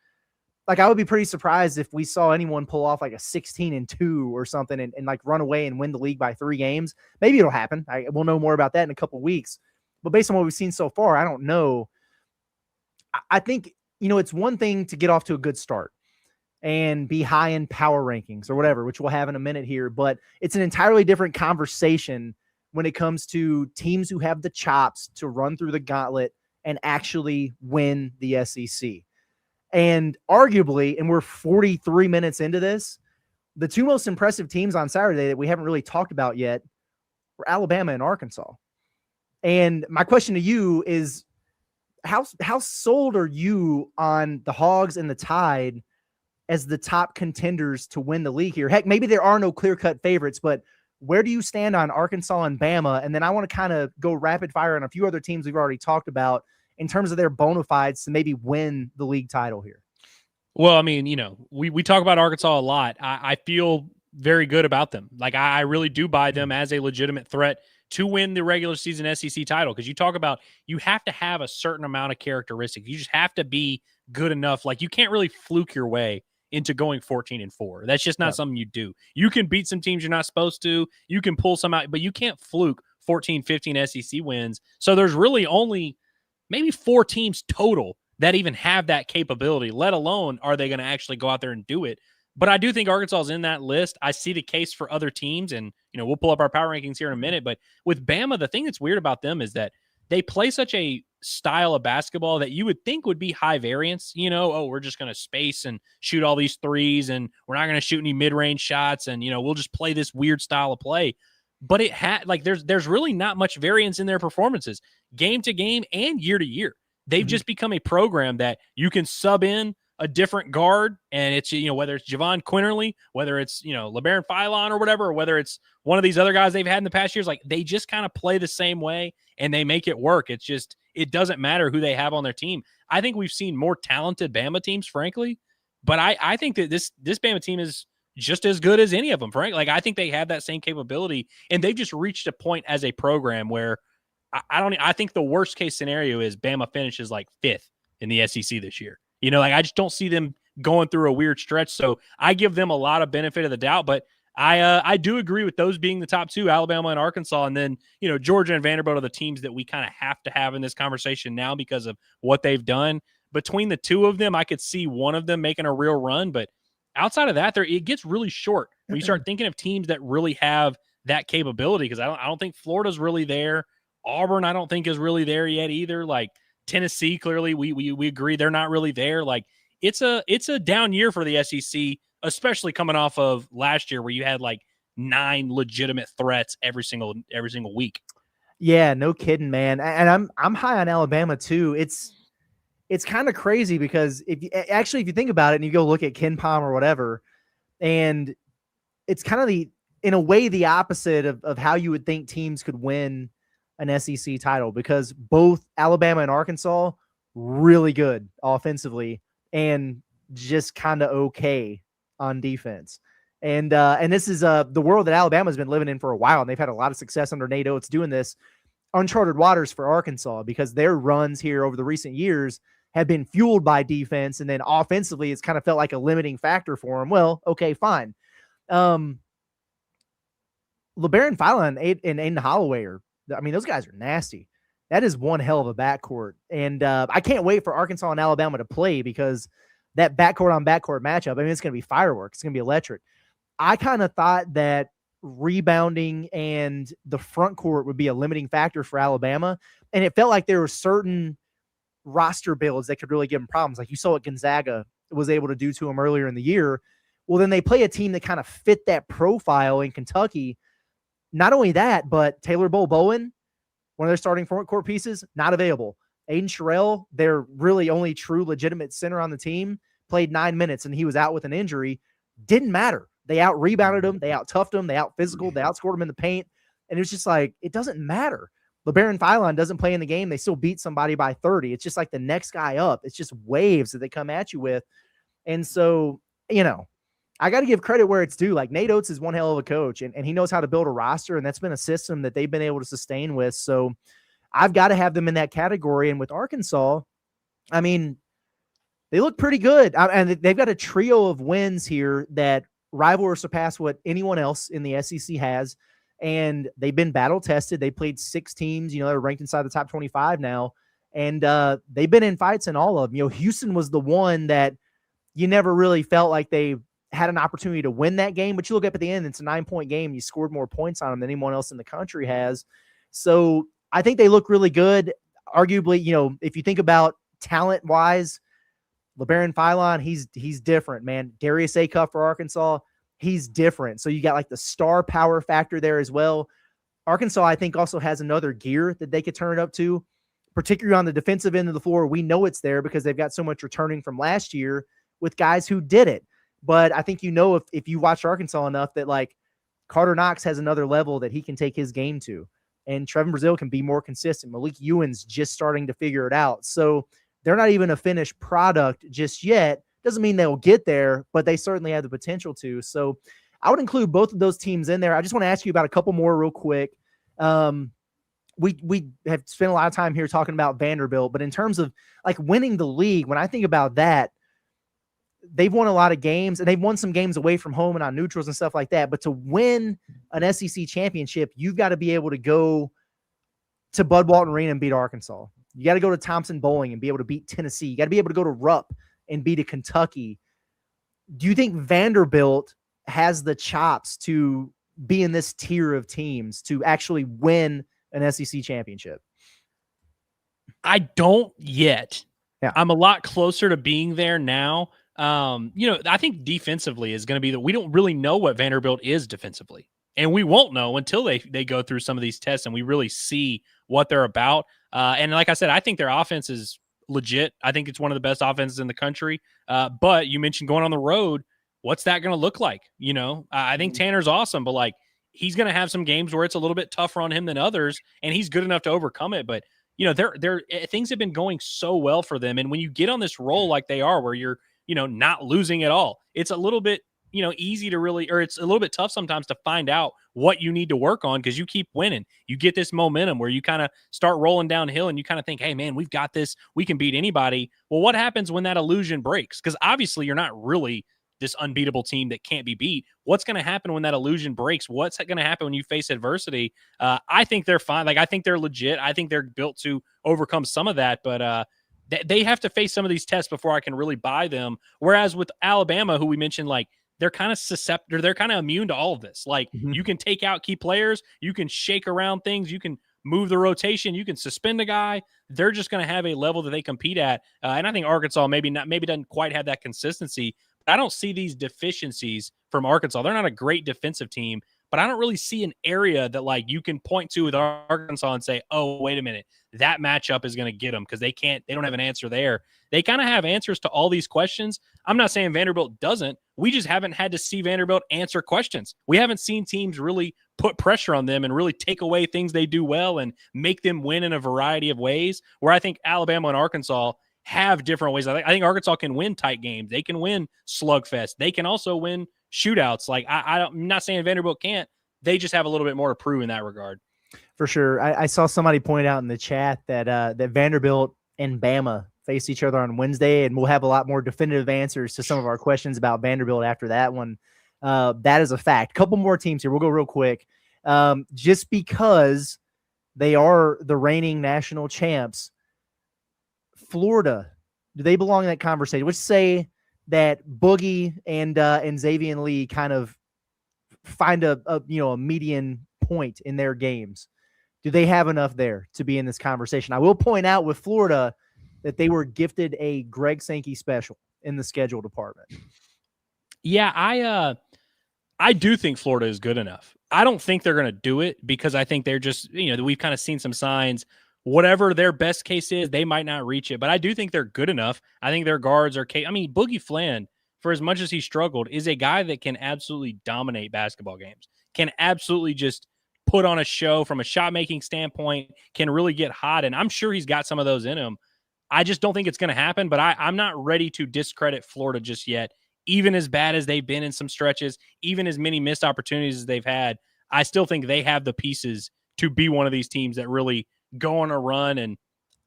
Like I would be pretty surprised if we saw anyone pull off like a 16-2 or something and like run away and win the league by 3 games. Maybe it'll happen. We'll know more about that in a couple of weeks. But based on what we've seen so far, I don't know. I think, it's one thing to get off to a good start and be high in power rankings or whatever, which we'll have in a minute here. But it's an entirely different conversation when it comes to teams who have the chops to run through the gauntlet and actually win the SEC. And arguably, and we're 43 minutes into this, the 2 most impressive teams on Saturday that we haven't really talked about yet were Alabama and Arkansas. And my question to you is, how sold are you on the Hogs and the Tide as the top contenders to win the league here? Heck, maybe there are no clear-cut favorites, but where do you stand on Arkansas and Bama? And then I want to kind of go rapid fire on a few other teams we've already talked about in terms of their bona fides to maybe win the league title here. Well, I mean, we talk about Arkansas a lot. I feel very good about them. Like I really do buy them as a legitimate threat to win the regular season SEC title. Because you talk about, you have to have a certain amount of characteristics. You just have to be good enough. Like you can't really fluke your way into going 14-4. That's just not something you do. You can beat some teams you're not supposed to. You can pull some out, but you can't fluke 14, 15 SEC wins. So there's really only maybe 4 teams total that even have that capability, let alone are they going to actually go out there and do it. But I do think Arkansas is in that list. I see the case for other teams, and we'll pull up our power rankings here in a minute. But with Bama, the thing that's weird about them is that they play such a style of basketball that you would think would be high variance. We're just going to space and shoot all these threes, and we're not going to shoot any mid-range shots, and we'll just play this weird style of play. But it had there's really not much variance in their performances, game to game and year to year. They've just become a program that you can sub in a different guard, and it's whether it's Javon Quinterly, whether it's LeBaron Philon or whatever, or whether it's one of these other guys they've had in the past years, like they just kind of play the same way and they make it work. It's just, it doesn't matter who they have on their team. I think we've seen more talented Bama teams, frankly, but I think that this Bama team is just as good as any of them, frankly. Like I think they have that same capability, and they've just reached a point as a program where I think the worst case scenario is Bama finishes like 5th in the SEC this year. I just don't see them going through a weird stretch. So I give them a lot of benefit of the doubt, but I do agree with those being the top 2, Alabama and Arkansas. And then, Georgia and Vanderbilt are the teams that we kind of have to have in this conversation now because of what they've done. Between the 2 of them, I could see one of them making a real run, but outside of that, it gets really short when you start thinking of teams that really have that capability. Because I don't think Florida's really there. Auburn, I don't think is really there yet either. Like Tennessee, clearly we agree they're not really there. Like it's a down year for the SEC, especially coming off of last year where you had like 9 legitimate threats every single week. Yeah, no kidding, man. And I'm high on Alabama too. It's kind of crazy because if you think about it and you go look at Ken Palm or whatever, and it's kind of in a way the opposite of how you would think teams could win an SEC title, because both Alabama and Arkansas really good offensively and just kind of okay on defense. And this is the world that Alabama's been living in for a while, and they've had a lot of success under Nate Oates doing this. Uncharted waters for Arkansas, because their runs here over the recent years have been fueled by defense, and then offensively it's kind of felt like a limiting factor for them. Well, okay, fine. LeBaron Philon and Aiden Holloway those guys are nasty. That is one hell of a backcourt. And I can't wait for Arkansas and Alabama to play, because that backcourt on backcourt matchup, it's going to be fireworks. It's going to be electric. I kind of thought that rebounding and the front court would be a limiting factor for Alabama. And it felt like there were certain roster builds that could really give them problems. Like you saw what Gonzaga was able to do to them earlier in the year. Well, then they play a team that kind of fit that profile in Kentucky. Not only that, but Taylor Bowen, one of their starting front court pieces, not available. Aiden Sherrill, their really only true legitimate center on the team, played 9 minutes and he was out with an injury. Didn't matter. They out-rebounded him. They out-toughed him. They out-physical. They outscored him in the paint. And it was just like, it doesn't matter. LeBaron Philon doesn't play in the game. They still beat somebody by 30. It's just like the next guy up. It's just waves that they come at you with. And so, I got to give credit where it's due. Like Nate Oates is one hell of a coach, and he knows how to build a roster, and that's been a system that they've been able to sustain with. So I've got to have them in that category. And with Arkansas, they look pretty good. And they've got a trio of wins here that rival or surpass what anyone else in the SEC has. And they've been battle tested. They played 6 teams, they're ranked inside the top 25 now. And they've been in fights in all of them. Houston was the one that you never really felt like they had an opportunity to win that game, but you look up at the end, it's a 9-point game. You scored more points on them than anyone else in the country has. So I think they look really good. Arguably, if you think about talent wise, LeBaron Philon, he's different, man. Darius Acuff for Arkansas, he's different. So you got like the star power factor there as well. Arkansas, I think, also has another gear that they could turn it up to, particularly on the defensive end of the floor. We know it's there because they've got so much returning from last year with guys who did it. But I think if you watch Arkansas enough that like Carter Knox has another level that he can take his game to. And Trevin Brazile can be more consistent. Malik Ewan's just starting to figure it out. So they're not even a finished product just yet. Doesn't mean they'll get there, but they certainly have the potential to. So I would include both of those teams in there. I just want to ask you about a couple more real quick. We have spent a lot of time here talking about Vanderbilt, but in terms of like winning the league, when I think about that, they've won a lot of games, and they've won some games away from home and on neutrals and stuff like that. But to win an SEC championship, you've got to be able to go to Bud Walton Arena and beat Arkansas. You got to go to Thompson Bowling and be able to beat Tennessee. You got to be able to go to Rupp and beat a Kentucky. Do you think Vanderbilt has the chops to be in this tier of teams to actually win an SEC championship? I don't yet. Yeah. I'm a lot closer to being there now. I think defensively is going to be we don't really know what Vanderbilt is defensively, and we won't know until they go through some of these tests and we really see what they're about. And like I said, I think their offense is legit. I think it's one of the best offenses in the country. But you mentioned going on the road. What's that going to look like? I think Tanner's awesome, but like he's going to have some games where it's a little bit tougher on him than others, and he's good enough to overcome it. But they're things have been going so well for them, and when you get on this roll like they are, where you're not losing at all, it's a little bit, easy to really, or it's a little bit tough sometimes to find out what you need to work on because you keep winning. You get this momentum where you kind of start rolling downhill and you kind of think, hey, man, we've got this. We can beat anybody. Well, what happens when that illusion breaks? Because obviously you're not really this unbeatable team that can't be beat. What's going to happen when that illusion breaks? What's going to happen when you face adversity? I think they're fine. Like, I think they're legit. I think they're built to overcome some of that, but they have to face some of these tests before I can really buy them. Whereas with Alabama, who we mentioned, like they're kind of susceptible, they're kind of immune to all of this. Like you can take out key players, you can shake around things, you can move the rotation, you can suspend a guy. They're just going to have a level that they compete at. And I think Arkansas maybe doesn't quite have that consistency. But I don't see these deficiencies from Arkansas. They're not a great defensive team, but I don't really see an area that like you can point to with Arkansas and say, oh, wait a minute, that matchup is going to get them because they don't have an answer there. They kind of have answers to all these questions. I'm not saying Vanderbilt doesn't. We just haven't had to see Vanderbilt answer questions. We haven't seen teams really put pressure on them and really take away things they do well and make them win in a variety of ways, where I think Alabama and Arkansas have different ways. I think Arkansas can win tight games. They can win slugfest. They can also win shootouts. Like I'm not saying Vanderbilt can't. They just have a little bit more to prove in that regard. For sure. I saw somebody point out in the chat that Vanderbilt and Bama face each other on Wednesday, and we'll have a lot more definitive answers to some of our questions about Vanderbilt after that one. That is a fact. Couple more teams here. We'll go real quick. Just because they are the reigning national champs, Florida, do they belong in that conversation? Let's say that Boogie and Xavier Lee kind of find a median point in their games. Do they have enough there to be in this conversation? I will point out with Florida that they were gifted a Greg Sankey special in the schedule department. Yeah, I do think Florida is good enough. I don't think they're going to do it because I think they're just, we've kind of seen some signs. Whatever their best case is, they might not reach it. But I do think they're good enough. I think their guards are Boogie Flan, for as much as he struggled, is a guy that can absolutely dominate basketball games, can absolutely just put on a show from a shot-making standpoint, can really get hot. And I'm sure he's got some of those in him. I just don't think it's going to happen. But I'm not ready to discredit Florida just yet. Even as bad as they've been in some stretches, even as many missed opportunities as they've had, I still think they have the pieces to be one of these teams that really go on a run. And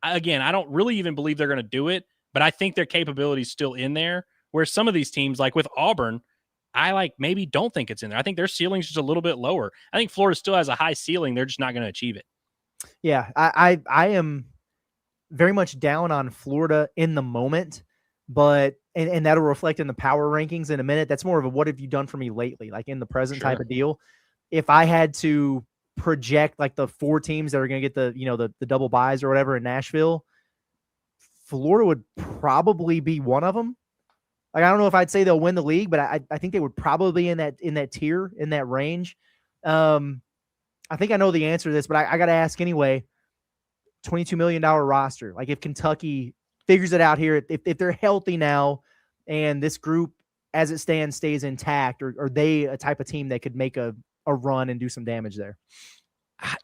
again, I don't really even believe they're going to do it, but I think their capability is still in there, where some of these teams, like with Auburn, I maybe don't think it's in there. I think their ceiling's just a little bit lower. I think Florida still has a high ceiling. They're just not going to achieve it. Yeah, I am very much down on Florida in the moment, but and that'll reflect in the power rankings in a minute. That's more of a what have you done for me lately, like in the present type of deal. If I had to project like the 4 teams that are going to get the double buys or whatever in Nashville, Florida would probably be one of them. Like, I don't know if I'd say they'll win the league, but I think they would probably be in that tier, in that range. I think I know the answer to this, but I got to ask anyway. $22 million roster. Like, if Kentucky figures it out here, if they're healthy now and this group as it stands stays intact, are they a type of team that could make a run and do some damage there?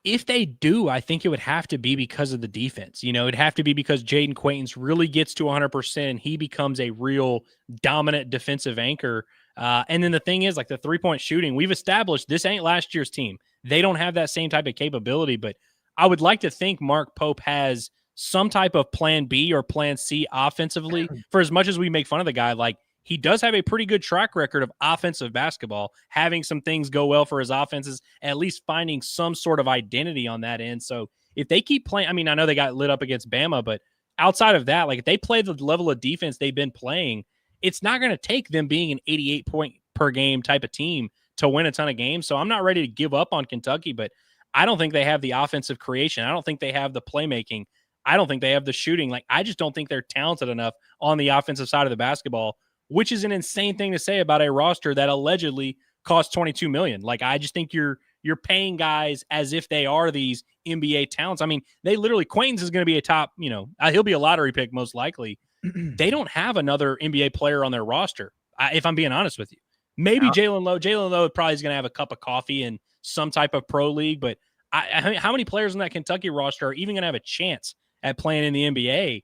If they do, I think it would have to be because of the defense. It'd have to be because Jaden Quaintance really gets to 100% and he becomes a real dominant defensive anchor. And then the thing is, like the 3-point shooting, we've established this ain't last year's team. They don't have that same type of capability, but I would like to think Mark Pope has some type of plan B or plan C offensively. For as much as we make fun of the guy, like, he does have a pretty good track record of offensive basketball, having some things go well for his offenses, at least finding some sort of identity on that end. So if they keep playing, I know they got lit up against Bama, but outside of that, like, if they play the level of defense they've been playing, it's not going to take them being an 88 point per game type of team to win a ton of games. So I'm not ready to give up on Kentucky, but I don't think they have the offensive creation. I don't think they have the playmaking. I don't think they have the shooting. Like, I just don't think they're talented enough on the offensive side of the basketball, which is an insane thing to say about a roster that allegedly costs $22 million. Like, I just think you're paying guys as if they are these NBA talents. They literally, Quaintance is going to be a top, he'll be a lottery pick most likely. They don't have another NBA player on their roster, if I'm being honest with you. Maybe Jalen Lowe. Jalen Lowe probably is going to have a cup of coffee in some type of pro league, but how many players on that Kentucky roster are even going to have a chance at playing in the NBA?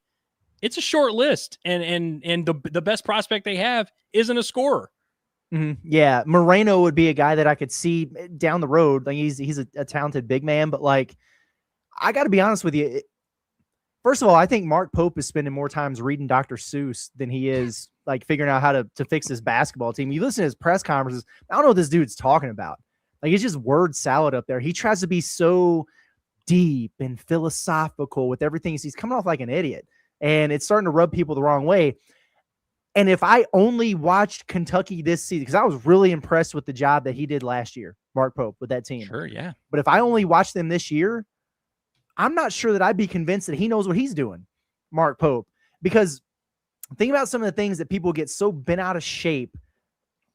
It's a short list, and the best prospect they have isn't a scorer. Mm-hmm. Yeah, Moreno would be a guy that I could see down the road. Like, he's a talented big man, but like, I got to be honest with you. First of all, I think Mark Pope is spending more times reading Dr. Seuss than he is like figuring out how to fix his basketball team. You listen to his press conferences, I don't know what this dude's talking about. Like, it's just word salad up there. He tries to be so deep and philosophical with everything. He's coming off like an idiot, and it's starting to rub people the wrong way. And if I only watched Kentucky this season, because I was really impressed with the job that he did last year, Mark Pope, with that team. Sure, yeah. But if I only watched them this year, I'm not sure that I'd be convinced that he knows what he's doing, Mark Pope. Because think about some of the things that people get so bent out of shape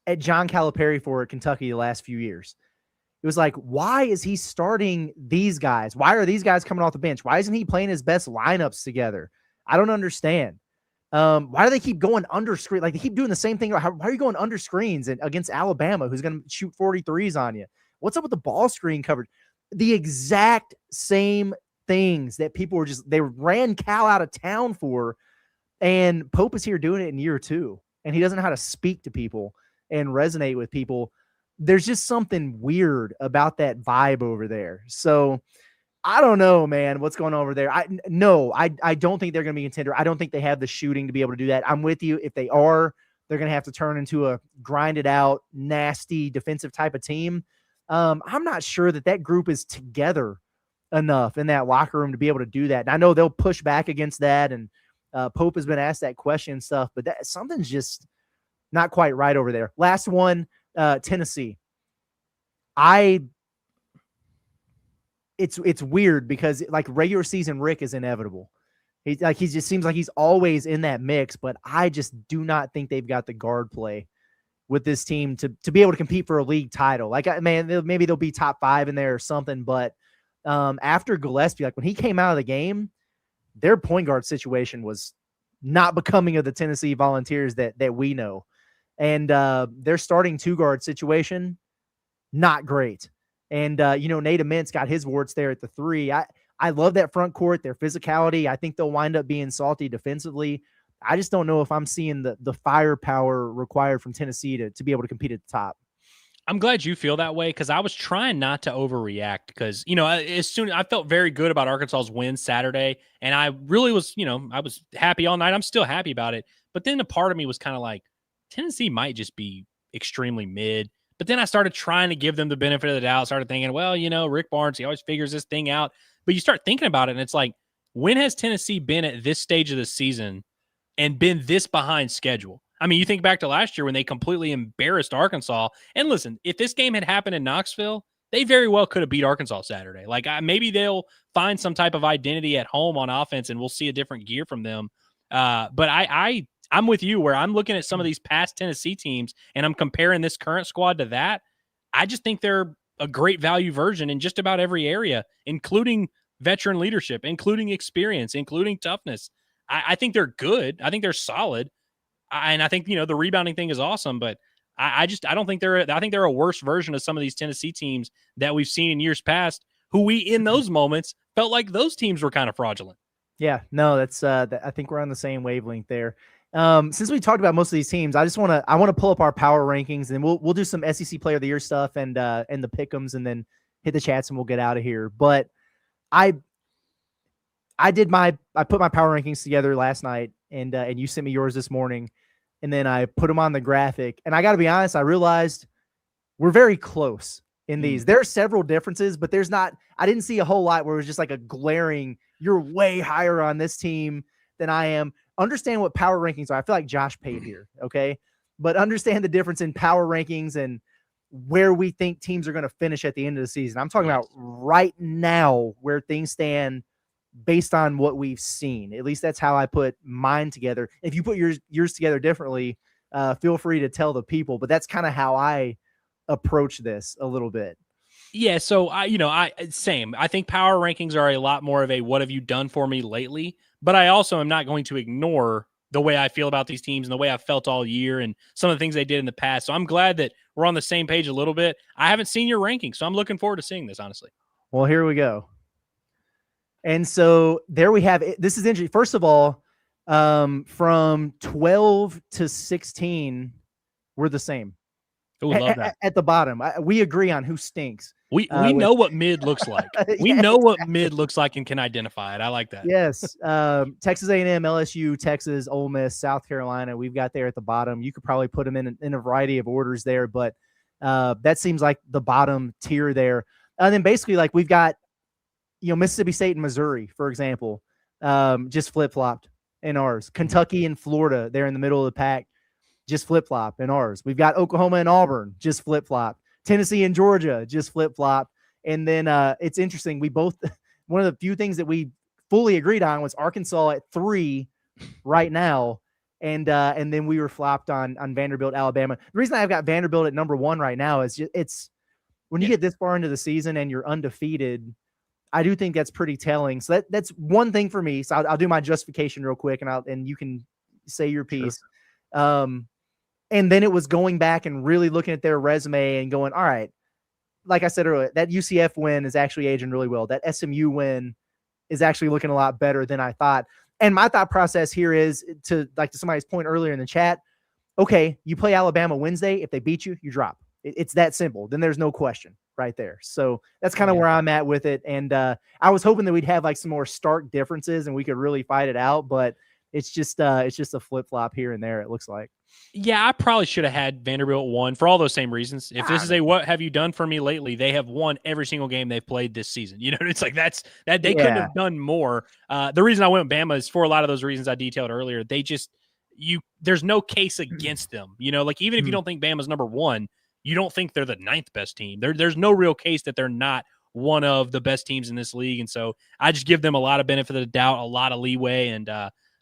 at John Calipari for at Kentucky the last few years. It was like, why is he starting these guys? Why are these guys coming off the bench? Why isn't he playing his best lineups together? I don't understand. Why do they keep going under screen? Like, they keep doing the same thing. Why are you going under screens and against Alabama, who's going to shoot 43s on you? What's up with the ball screen coverage? The exact same things that people were they ran Cal out of town for. And Pope is here doing it in year 2. And he doesn't know how to speak to people and resonate with people. There's just something weird about that vibe over there. So I don't know, man, what's going on over there. I don't think they're going to be a contender. I don't think they have the shooting to be able to do that. I'm with you. If they are, they're going to have to turn into a grinded out, nasty defensive type of team. I'm not sure that group is together enough in that locker room to be able to do that. And I know they'll push back against that. And Pope has been asked that question and stuff, but something's just not quite right over there. Last one, Tennessee. It's weird because like regular season Rick is inevitable. He just seems like he's always in that mix, but I just do not think they've got the guard play with this team to be able to compete for a league title. Like, man, maybe they'll be top 5 in there or something, but after Gillespie, like when he came out of the game, their point guard situation was not becoming of the Tennessee Volunteers that we know. And their starting 2-guard situation, not great. And, Nate Amint's got his warts there at the 3. I love that front court, their physicality. I think they'll wind up being salty defensively. I just don't know if I'm seeing the firepower required from Tennessee to be able to compete at the top. I'm glad you feel that way because I was trying not to overreact because, I felt very good about Arkansas's win Saturday. And I really was, I was happy all night. I'm still happy about it. But then a part of me was kind of like, Tennessee might just be extremely mid. But then I started trying to give them the benefit of the doubt, started thinking, well, Rick Barnes, he always figures this thing out. But you start thinking about it, and it's like, when has Tennessee been at this stage of the season and been this behind schedule? I mean, you think back to last year when they completely embarrassed Arkansas. And listen, if this game had happened in Knoxville, they very well could have beat Arkansas Saturday. Like, maybe they'll find some type of identity at home on offense, and we'll see a different gear from them. But I'm with you where I'm looking at some of these past Tennessee teams and I'm comparing this current squad to that. I just think they're a great value version in just about every area, including veteran leadership, including experience, including toughness. I think they're good. I think they're solid. And I think, the rebounding thing is awesome, but I think they're a worse version of some of these Tennessee teams that we've seen in years past, who we, in those moments, felt like those teams were kind of fraudulent. Yeah, no, that's, I think we're on the same wavelength there. Since we talked about most of these teams, I want to pull up our power rankings, and we'll do some SEC Player of the Year stuff and the pick'ems, and then hit the chats and we'll get out of here. But I put my power rankings together last night, and you sent me yours this morning, and then I put them on the graphic. And I got to be honest, I realized we're very close in these. There are several differences, but I didn't see a whole lot where it was just like a glaring, you're way higher on this team than I am. Understand what power rankings are. I feel like Josh paid here, okay? But understand the difference in power rankings and where we think teams are going to finish at the end of the season. I'm talking about right now where things stand based on what we've seen. At least that's how I put mine together. If you put yours together differently, feel free to tell the people. But that's kind of how I approach this a little bit. Yeah, so same. I think power rankings are a lot more of a what have you done for me lately, but I also am not going to ignore the way I feel about these teams and the way I've felt all year and some of the things they did in the past. So I'm glad that we're on the same page a little bit. I haven't seen your rankings, so I'm looking forward to seeing this, honestly. Well, here we go. And so there we have it. This is interesting. First of all, from 12 to 16, we're the same. Ooh, love that. At the bottom, we agree on who stinks. We know what mid looks like. We know what mid looks like and can identify it. I like that. Yes. Texas A&M, LSU, Texas, Ole Miss, South Carolina. We've got there at the bottom. You could probably put them in a variety of orders there, but that seems like the bottom tier there. And then basically, like, we've got, Mississippi State and Missouri, for example, just flip-flopped in ours. Kentucky and Florida, they're in the middle of the pack, just flip-flop in ours. We've got Oklahoma and Auburn, just flip-flop. Tennessee and Georgia, just flip-flop. And then it's interesting. We both, one of the few things that we fully agreed on was Arkansas at 3 right now. And then we were flopped on Vanderbilt, Alabama. The reason I've got Vanderbilt at number 1 right now is just, when you get this far into the season and you're undefeated, I do think that's pretty telling. So that's one thing for me. So I'll do my justification real quick, and you can say your piece. Sure. And then it was going back and really looking at their resume and going, all right, like I said earlier, that UCF win is actually aging really well. That SMU win is actually looking a lot better than I thought. And my thought process here is to somebody's point earlier in the chat. Okay, you play Alabama Wednesday. If they beat you, you drop. It's that simple. Then there's no question right there. So that's kind of where I'm at with it. And I was hoping that we'd have like some more stark differences and we could really fight it out. But it's just a flip flop here and there. It looks like. Yeah, I probably should have had Vanderbilt won for all those same reasons. If this is a what have you done for me lately, they have won every single game they've played this season. You know, it's like that they couldn't have done more. The reason I went with Bama is for a lot of those reasons I detailed earlier. They just there's no case against them. You know, like even if you don't think Bama's number one, you don't think they're the 9th best team. There's no real case that they're not one of the best teams in this league. And so I just give them a lot of benefit of the doubt, a lot of leeway, and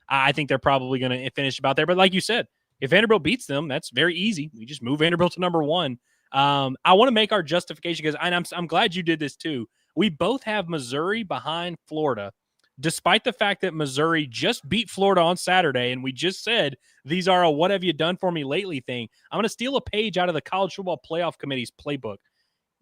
I think they're probably going to finish about there. But like you said, if Vanderbilt beats them, that's very easy. We just move Vanderbilt to number one. I want to make our justification because I'm glad you did this too. We both have Missouri behind Florida, despite the fact that Missouri just beat Florida on Saturday, and we just said these are a what have you done for me lately thing. I'm going to steal a page out of the College Football Playoff Committee's playbook.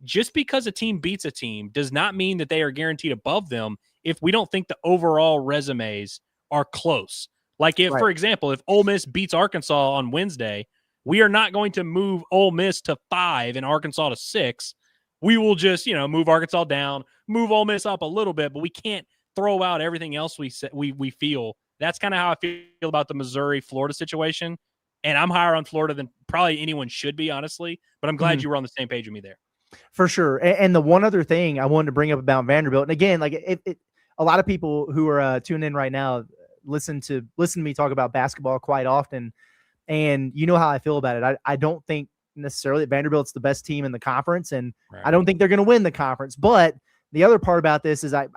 Just because a team beats a team does not mean that they are guaranteed above them if we don't think the overall resumes are close. Like if, for example, if Ole Miss beats Arkansas on Wednesday, we are not going to move Ole Miss to 5 and Arkansas to 6. We will just, move Arkansas down, move Ole Miss up a little bit, but we can't throw out everything else we feel. That's kind of how I feel about the Missouri-Florida situation. And I'm higher on Florida than probably anyone should be, honestly. But I'm glad you were on the same page with me there. For sure. And the one other thing I wanted to bring up about Vanderbilt, and again, like a lot of people who are tuning in right now listen to me talk about basketball quite often, and you know how I feel about it. I don't think necessarily that Vanderbilt's the best team in the conference, and I don't think they're going to win the conference. But the other part about this is I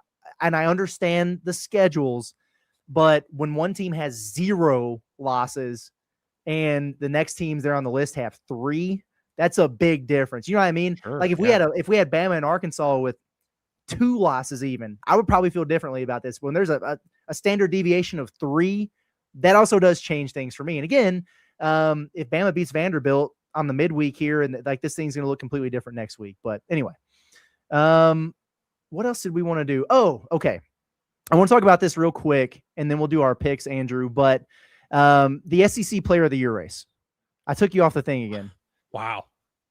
understand the schedules, but when one team has 0 losses and the next teams there on the list have 3, that's a big difference. You know what I mean? Sure, like if we had Bama and Arkansas with 2 losses even, I would probably feel differently about this. When there's a standard deviation of 3, that also does change things for me. And again, if Bama beats Vanderbilt on the midweek here, and like this thing's going to look completely different next week. But anyway, what else did we want to do? Oh, okay. I want to talk about this real quick, and then we'll do our picks, Andrew. But the SEC Player of the Year race. I took you off the thing again. Wow.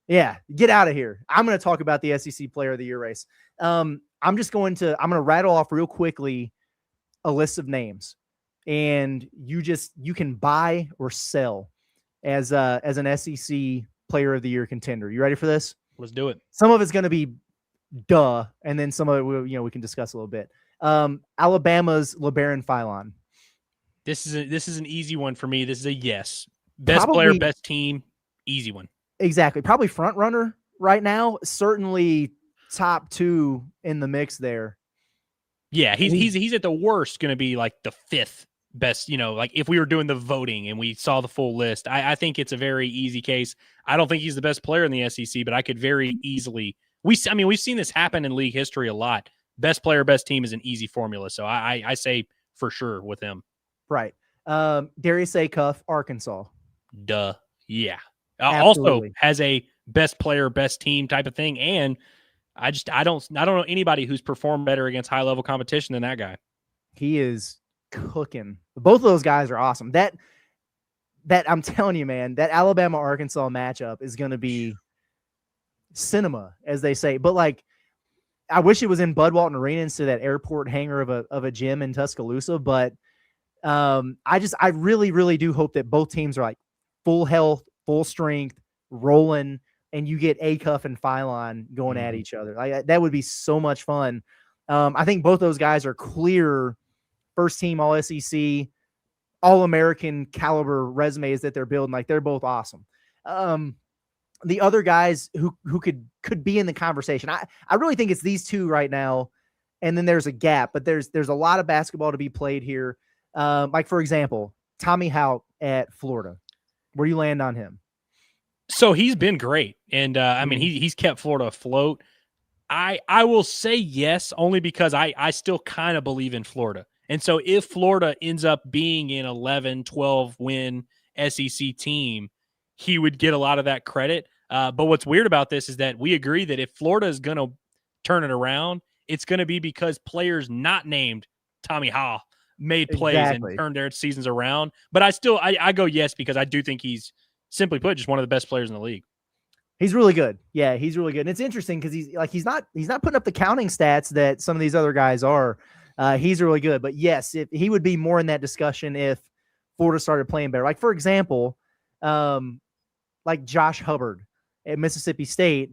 Yeah, get out of here. I'm going to talk about the SEC Player of the Year race. I'm going to rattle off real quickly a list of names, and you can buy or sell as an SEC Player of the Year contender. You ready for this? Let's do it. Some of it's going to be duh, and then some of it we can discuss a little bit. Alabama's LeBaron Philon. This is an easy one for me. This is a yes. Best player, best team, easy one. Exactly. Probably front runner right now. Certainly top 2 in the mix there. Yeah, he's at the worst going to be like the 5th best, like if we were doing the voting and we saw the full list. I think it's a very easy case. I don't think he's the best player in the SEC, but I could very easily we've seen this happen in league history a lot. Best player, best team is an easy formula. So I say for sure with him. Right. Darius Acuff, Arkansas. Duh. Yeah. Absolutely. Also has a best player, best team type of thing. And I don't know anybody who's performed better against high level competition than that guy. He is cooking. Both of those guys are awesome. That I'm telling you, man, that Alabama Arkansas matchup is going to be cinema, as they say. But like, I wish it was in Bud Walton Arena instead of that airport hangar of a gym in Tuscaloosa. But I really, really do hope that both teams are like full health, full strength, rolling, and you get Acuff and Philon going at each other. That would be so much fun. I think both those guys are clear first team All SEC, All American caliber resumes that they're building. Like they're both awesome. The other guys who could be in the conversation, I really think it's these 2 right now, and then there's a gap. But there's a lot of basketball to be played here. Like for example, Tommy Houck at Florida. Where do you land on him? So he's been great. And I mean, he's kept Florida afloat. I will say yes, only because I still kind of believe in Florida. And so if Florida ends up being an 11, 12 win SEC team, he would get a lot of that credit. But what's weird about this is that we agree that if Florida is going to turn it around, it's going to be because players not named Tommy Ha made plays and turned their seasons around. But I go yes, because I do think he's, simply put, just one of the best players in the league. He's really good. Yeah, he's really good. And it's interesting because he's not putting up the counting stats that some of these other guys are. He's really good. But yes, if he would be more in that discussion if Florida started playing better. Like, for example, like Josh Hubbard at Mississippi State,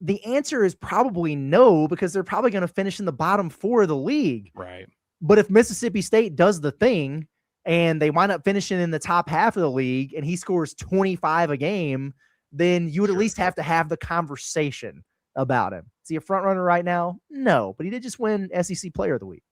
the answer is probably no, because they're probably going to finish in the bottom 4 of the league. Right. But if Mississippi State does the thing and they wind up finishing in the top half of the league and he scores 25 a game, then you would at least have to have the conversation about him. Is he a front runner right now? No, but he did just win SEC Player of the Week.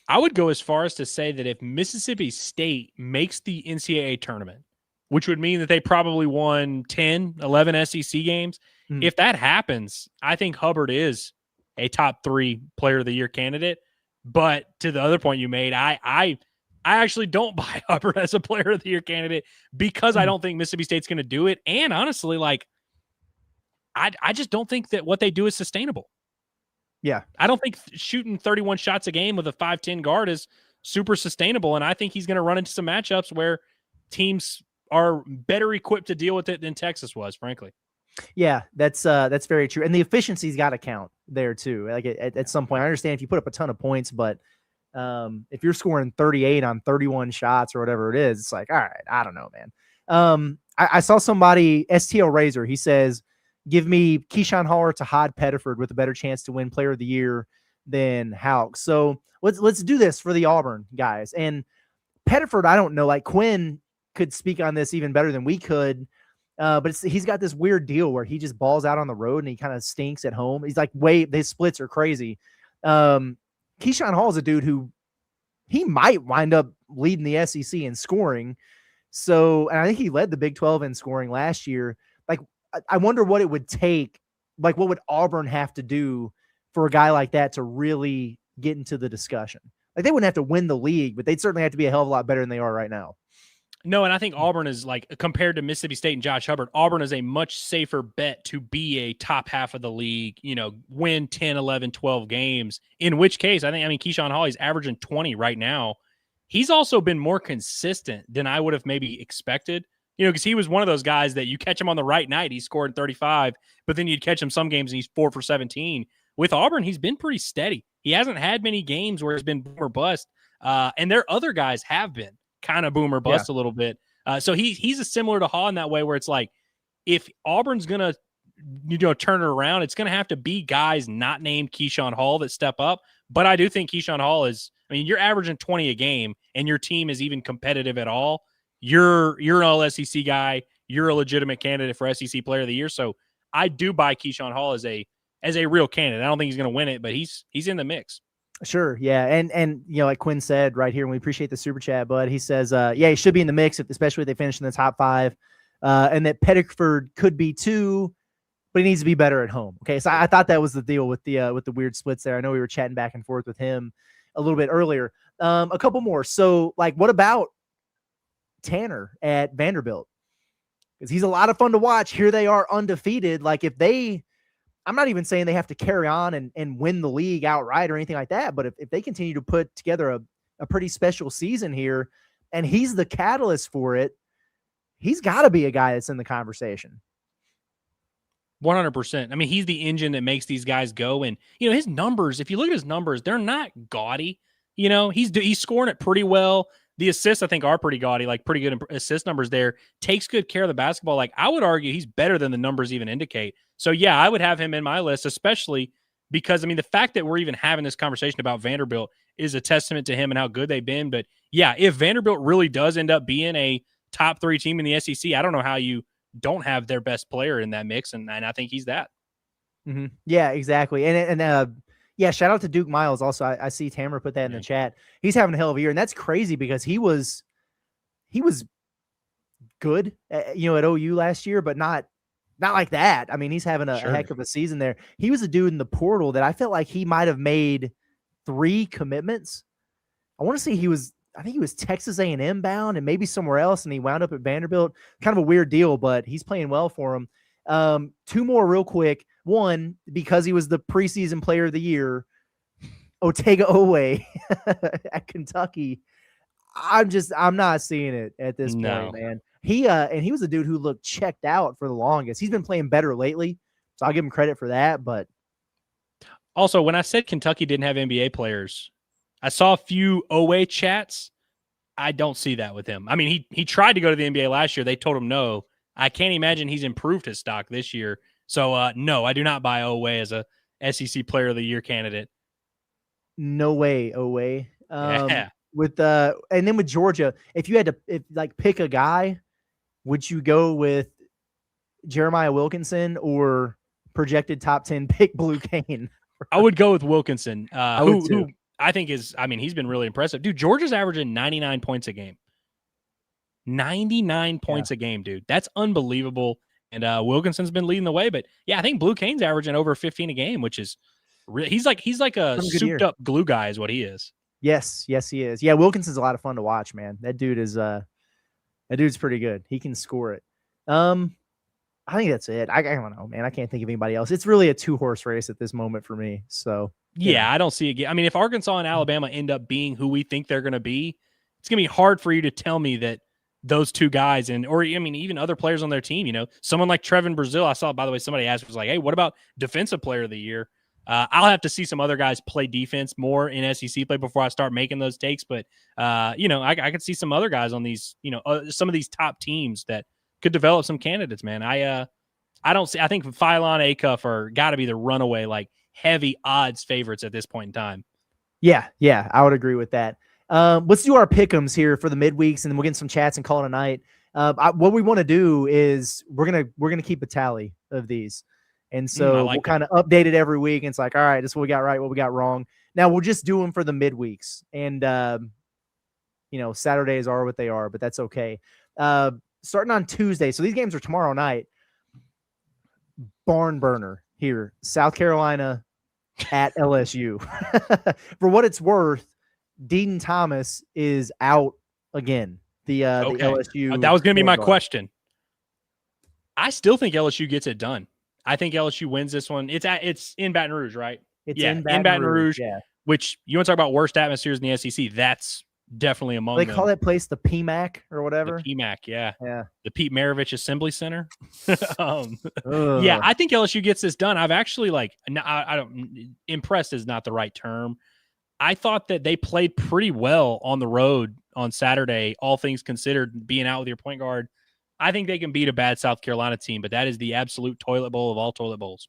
I would go as far as to say that if Mississippi State makes the NCAA tournament, which would mean that they probably won 10, 11 SEC games, if that happens, I think Hubbard is a top 3 Player of the Year candidate. But to the other point you made, I actually don't buy Hubbard as a Player of the Year candidate because I don't think Mississippi State's going to do it. And honestly, like, I just don't think that what they do is sustainable. Yeah. I don't think shooting 31 shots a game with a 5'10" guard is super sustainable. And I think he's going to run into some matchups where teams are better equipped to deal with it than Texas was, frankly. Yeah, that's very true. And the efficiency's got to count there too. Like at some point, I understand if you put up a ton of points, but if you're scoring 38 on 31 shots or whatever it is, it's like, all right, I don't know, man. I saw somebody, STL Razor, he says, give me Keyshawn Hall or Tahad Pettiford with a better chance to win Player of the Year than Houck. So let's do this for the Auburn guys. And Pettiford, I don't know, like Quinn could speak on this even better than we could. But he's got this weird deal where he just balls out on the road and he kind of stinks at home. He's like, his splits are crazy. Keyshawn Hall is a dude who he might wind up leading the SEC in scoring. So, and I think he led the Big 12 in scoring last year. Like, I wonder what it would take. Like, what would Auburn have to do for a guy like that to really get into the discussion? Like, they wouldn't have to win the league, but they'd certainly have to be a hell of a lot better than they are right now. No, and I think Auburn is, like, compared to Mississippi State and Josh Hubbard, Auburn is a much safer bet to be a top half of the league, win 10, 11, 12 games, in which case, Keyshawn Hall, he's averaging 20 right now. He's also been more consistent than I would have maybe expected, because he was one of those guys that you catch him on the right night, he scored 35, but then you'd catch him some games and he's 4 for 17. With Auburn, he's been pretty steady. He hasn't had many games where he's been boom or bust, and their other guys have been kind of boom or bust a little bit. So he's a similar to Hall in that way, where it's like, if Auburn's going to turn it around, it's going to have to be guys not named Keyshawn Hall that step up. But I do think Keyshawn Hall is, you're averaging 20 a game and your team is even competitive at all. You're an all-SEC guy. You're a legitimate candidate for SEC Player of the Year. So I do buy Keyshawn Hall as a real candidate. I don't think he's going to win it, but he's in the mix. Sure. Yeah. And like Quinn said right here, and we appreciate the super chat, bud. He says, he should be in the mix, especially if they finish in the top 5. And that Pettiford could be too, but he needs to be better at home. Okay. So I thought that was the deal with the weird splits there. I know we were chatting back and forth with him a little bit earlier. A couple more. So, like, what about Tanner at Vanderbilt? Because he's a lot of fun to watch. Here they are undefeated. Like, I'm not even saying they have to carry on and win the league outright or anything like that, but if they continue to put together a pretty special season here, and he's the catalyst for it, he's got to be a guy that's in the conversation. 100%. He's the engine that makes these guys go. And, his numbers, if you look at his numbers, they're not gaudy. He's scoring it pretty well. The assists, I think, are pretty gaudy, like pretty good assist numbers there. Takes good care of the basketball. Like, I would argue he's better than the numbers even indicate. So, yeah, I would have him in my list, especially because, the fact that we're even having this conversation about Vanderbilt is a testament to him and how good they've been. But, yeah, if Vanderbilt really does end up being a top 3 team in the SEC, I don't know how you don't have their best player in that mix, and I think he's that. Mm-hmm. Yeah, exactly. And shout out to Duke Miles also. I see Tamara put that in the chat. He's having a hell of a year, and that's crazy because he was good, at OU last year, but not not like that. I mean, he's having a heck of a season there. He was a dude in the portal that I felt like he might have made 3 commitments. I want to say I think he was Texas A&M bound and maybe somewhere else, and he wound up at Vanderbilt. Kind of a weird deal, but he's playing well for him. 2 more real quick. One, because he was the preseason player of the year, Otega Owe at Kentucky. I'm not seeing it at this point, man. And he was a dude who looked checked out for the longest. He's been playing better lately, so I'll give him credit for that. But also, when I said Kentucky didn't have NBA players, I saw a few Owe chats. I don't see that with him. I mean, he tried to go to the NBA last year. They told him no. I can't imagine he's improved his stock this year. So, no, I do not buy Owe as a SEC Player of the Year candidate. No way, Owe. Yeah. And then with Georgia, if you had to pick a guy, would you go with Jeremiah Wilkinson or projected top 10 pick Blue Cane? I would go with Wilkinson, who I think he's been really impressive. Dude, Georgia's averaging 99 points a game. 99 points a game, dude. That's unbelievable. And Wilkinson's been leading the way. But, yeah, I think Blue Cane's averaging over 15 a game, which is he's like a souped-up glue guy is what he is. Yes, he is. Yeah, Wilkinson's a lot of fun to watch, man. That dude's pretty good. He can score it. I think that's it. I don't know, man. I can't think of anybody else. It's really a 2-horse race at this moment for me. So yeah, I don't see it. I mean, if Arkansas and Alabama end up being who we think they're going to be, it's going to be hard for you to tell me that those 2 guys even other players on their team, someone like Trevin Brazile. I saw, by the way, somebody asked, was like, hey, what about defensive player of the year? I'll have to see some other guys play defense more in SEC play before I start making those takes. But, I could see some other guys on these, some of these top teams that could develop some candidates, man. I think Philon Acuff are got to be the runaway, like heavy odds favorites at this point in time. Yeah, I would agree with that. Let's do our pick'ems here for the midweeks, and then we'll get some chats and call it a night. What we want to do is we're gonna keep a tally of these. And so we'll kind of update it every week. And it's like, all right, this is what we got right, what we got wrong. Now we'll just do them for the midweeks. And, Saturdays are what they are, but that's okay. Starting on Tuesday. So these games are tomorrow night. Barn burner here. South Carolina at LSU. For what it's worth, Deaton Thomas is out again. The LSU. That was going to be my question. I still think LSU gets it done. I think LSU wins this one. It's in Baton Rouge, right? It's in Baton Rouge. Yeah. Which you want to talk about worst atmospheres in the SEC? That's definitely among them. They call that place the PMAC or whatever. The PMAC, yeah. The Pete Maravich Assembly Center. Yeah, I think LSU gets this done. I've actually I don't impressed is not the right term. I thought that they played pretty well on the road on Saturday, all things considered, being out with your point guard. I think they can beat a bad South Carolina team, but that is the absolute toilet bowl of all toilet bowls.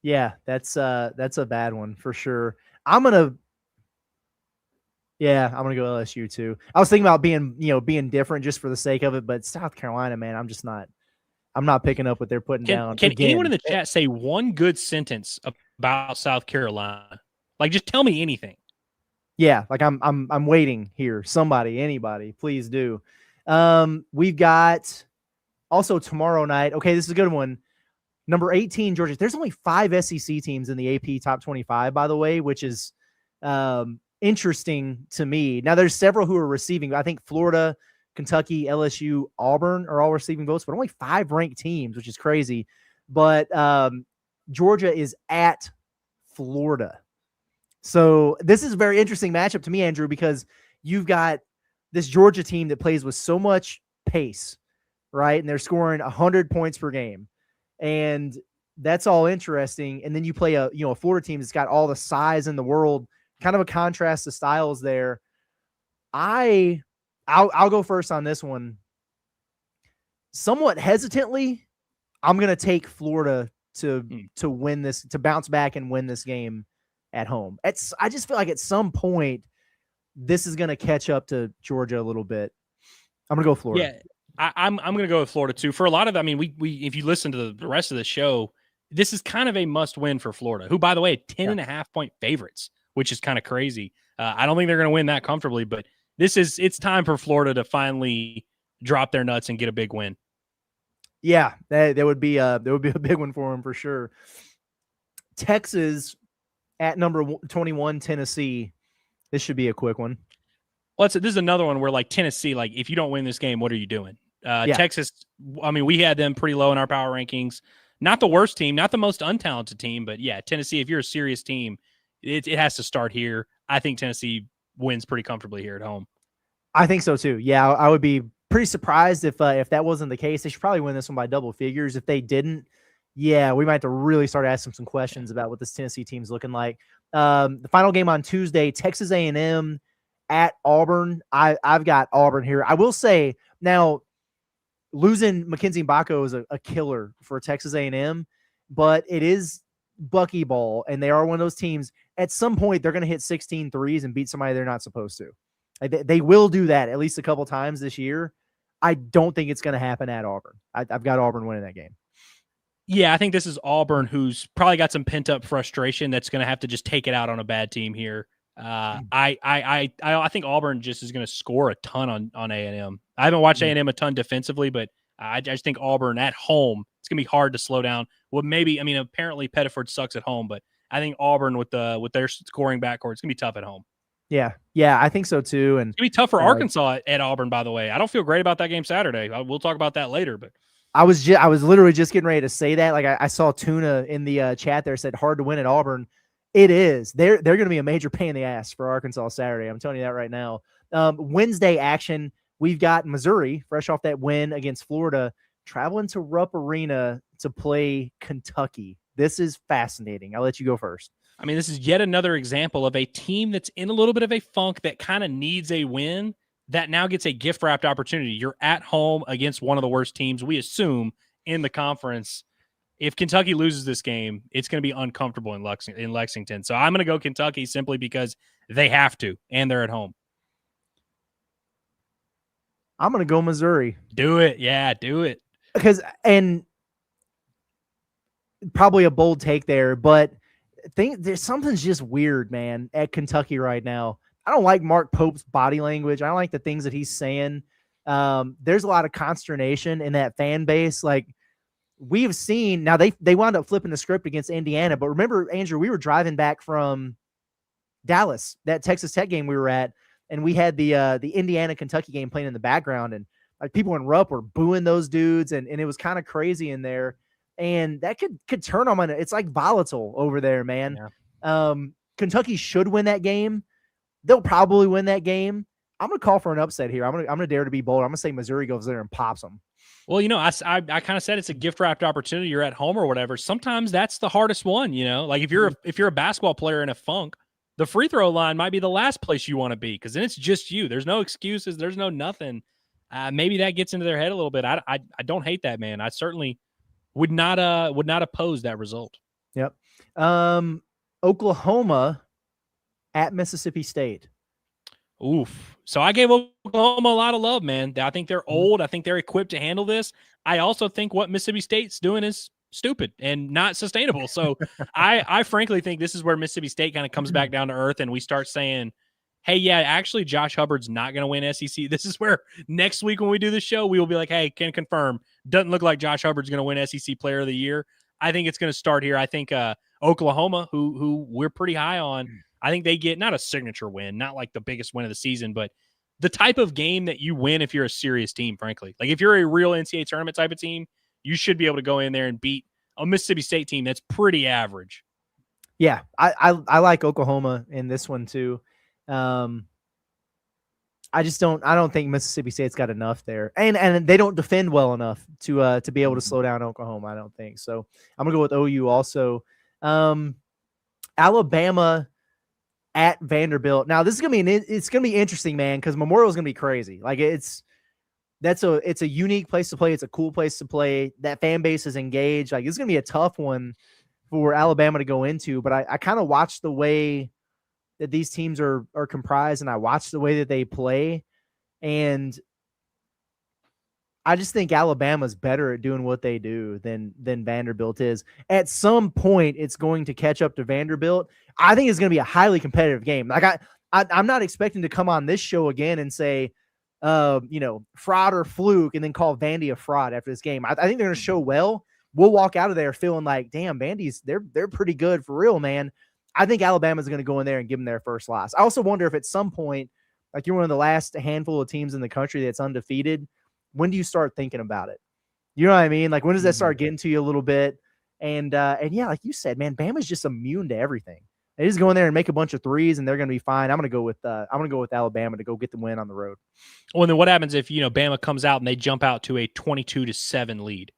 Yeah, that's a bad one for sure. I'm gonna go LSU too. I was thinking about being different just for the sake of it, but South Carolina, man, I'm not picking up what they're putting down. Can anyone in the chat say one good sentence about South Carolina? Like, just tell me anything. Yeah, like I'm waiting here. Somebody, anybody, please do. We've got also tomorrow night. Okay, this is a good one. Number 18, Georgia. There's only 5 SEC teams in the AP top 25, by the way, which is interesting to me. Now, there's several who are receiving. I think Florida, Kentucky, LSU, Auburn are all receiving votes, but only 5 ranked teams, which is crazy. But Georgia is at Florida. So this is a very interesting matchup to me, Andrew, because you've got this Georgia team that plays with so much pace, right? And they're scoring 100 points per game. And that's all interesting. And then you play a Florida team that's got all the size in the world, kind of a contrast to styles there. I'll go first on this one. Somewhat hesitantly, I'm going to take Florida to win this, to bounce back and win this game at home. I just feel like at some point this is going to catch up to Georgia a little bit. I'm going to go Florida. Yeah. I'm going to go with Florida too. For a lot of, we if you listen to the rest of the show, this is kind of a must win for Florida, who, by the way, 10.5 point favorites, which is kind of crazy. I don't think they're going to win that comfortably, but it's time for Florida to finally drop their nuts and get a big win. Yeah, that would be a big one for him for sure. Texas at number 21, Tennessee. This should be a quick one. Well, this is another one where like Tennessee, like if you don't win this game, what are you doing? Yeah. Texas, I mean, we had them pretty low in our power rankings. Not the worst team, not the most untalented team, but yeah, Tennessee, if you're a serious team, it has to start here. I think Tennessee wins pretty comfortably here at home. I think so too. Yeah, I would be pretty surprised if that wasn't the case. They should probably win this one by double figures. If they didn't, yeah, we might have to really start asking some questions about what this Tennessee team's looking like. The final game on Tuesday, Texas A&M at Auburn. I've got Auburn here. I will say now, losing Mackenzie Mbako is a killer for Texas A&M, but it is buckyball, and they are one of those teams. At some point, they're going to hit 16 threes and beat somebody they're not supposed to. They will do that at least a couple times this year. I don't think it's going to happen at Auburn. I've got Auburn winning that game. Yeah, I think this is Auburn, who's probably got some pent-up frustration that's going to have to just take it out on a bad team here. I think Auburn just is going to score a ton on A&M. I haven't watched A&M a ton defensively, but I just think Auburn at home, it's going to be hard to slow down. Well, maybe, I mean, apparently Pettiford sucks at home, but I think Auburn with their scoring backcourt, it's going to be tough at home. Yeah, I think so too. And it's going to be tough for Arkansas at Auburn, by the way. I don't feel great about that game Saturday. We'll talk about that later, but I was literally just getting ready to say that. Like I saw Tuna in the chat there said hard to win at Auburn. It is. They're going to be a major pain in the ass for Arkansas Saturday. I'm telling you that right now. Wednesday action, we've got Missouri, fresh off that win against Florida, traveling to Rupp Arena to play Kentucky. This is fascinating. I'll let you go first. I mean, this is yet another example of a team that's in a little bit of a funk that kind of needs a win that now gets a gift-wrapped opportunity. You're at home against one of the worst teams, we assume, in the conference. If Kentucky loses this game, it's going to be uncomfortable in Lexington. So I'm going to go Kentucky simply because they have to, and they're at home. I'm going to go Missouri. Do it. Yeah, do it. And probably a bold take there, but there's something's just weird, man, at Kentucky right now. I don't like Mark Pope's body language. I don't like the things that he's saying. There's a lot of consternation in that fan base. Like, we've seen now they wound up flipping the script against Indiana, but remember, Andrew, we were driving back from Dallas, that Texas Tech game we were at, and we had the Indiana Kentucky game playing in the background, and like people in Rupp were booing those dudes, and it was kind of crazy in there, and that could turn on. It's like volatile over there, man. Yeah. Kentucky should win that game. They'll probably win that game. I'm gonna call for an upset here. I'm gonna dare to be bold. I'm gonna say Missouri goes there and pops them. Well, you know, I kind of said it's a gift-wrapped opportunity. You're at home or whatever. Sometimes that's the hardest one, you know? Like if you're a basketball player in a funk, the free throw line might be the last place you want to be because then it's just you. There's no excuses. There's no nothing. Maybe that gets into their head a little bit. I don't hate that, man. I certainly would not oppose that result. Yep. Oklahoma at Mississippi State. Oof. So I gave Oklahoma a lot of love, man. I think they're old. I think they're equipped to handle this. I also think what Mississippi State's doing is stupid and not sustainable. So I frankly think this is where Mississippi State kind of comes back down to earth and we start saying, hey, yeah, actually Josh Hubbard's not going to win SEC. This is where next week when we do the show, we will be like, hey, can confirm. Doesn't look like Josh Hubbard's going to win SEC Player of the Year. I think it's going to start here. I think Oklahoma, who we're pretty high on, I think they get not a signature win, not like the biggest win of the season, but the type of game that you win if you're a serious team, frankly. Like if you're a real NCAA tournament type of team, you should be able to go in there and beat a Mississippi State team that's pretty average. Yeah, I like Oklahoma in this one too. I don't think Mississippi State's got enough there, and they don't defend well enough to be able to slow down Oklahoma. I don't think so. I'm gonna go with OU also. Alabama at Vanderbilt. Now this is it's gonna be interesting, man, because Memorial is gonna be crazy. Like it's a unique place to play. It's a cool place to play. That fan base is engaged. Like it's gonna be a tough one for Alabama to go into. But I kind of watched the way that these teams are comprised, and I watched the way that they play, and I just think Alabama's better at doing what they do than Vanderbilt is. At some point, it's going to catch up to Vanderbilt. I think it's going to be a highly competitive game. Like I'm not expecting to come on this show again and say fraud or fluke, and then call Vandy a fraud after this game. I think they're going to show well. We'll walk out of there feeling like, damn, Vandy's they're pretty good for real, man. I think Alabama's going to go in there and give them their first loss. I also wonder if at some point, like you're one of the last handful of teams in the country that's undefeated, when do you start thinking about it? You know what I mean? Like when does that start getting to you a little bit? And yeah, like you said, man, Bama's just immune to everything. They just go in there and make a bunch of threes, and they're going to be fine. I'm going to go with Alabama to go get the win on the road. Well, and then what happens if Bama comes out and they jump out to a 22-7 lead?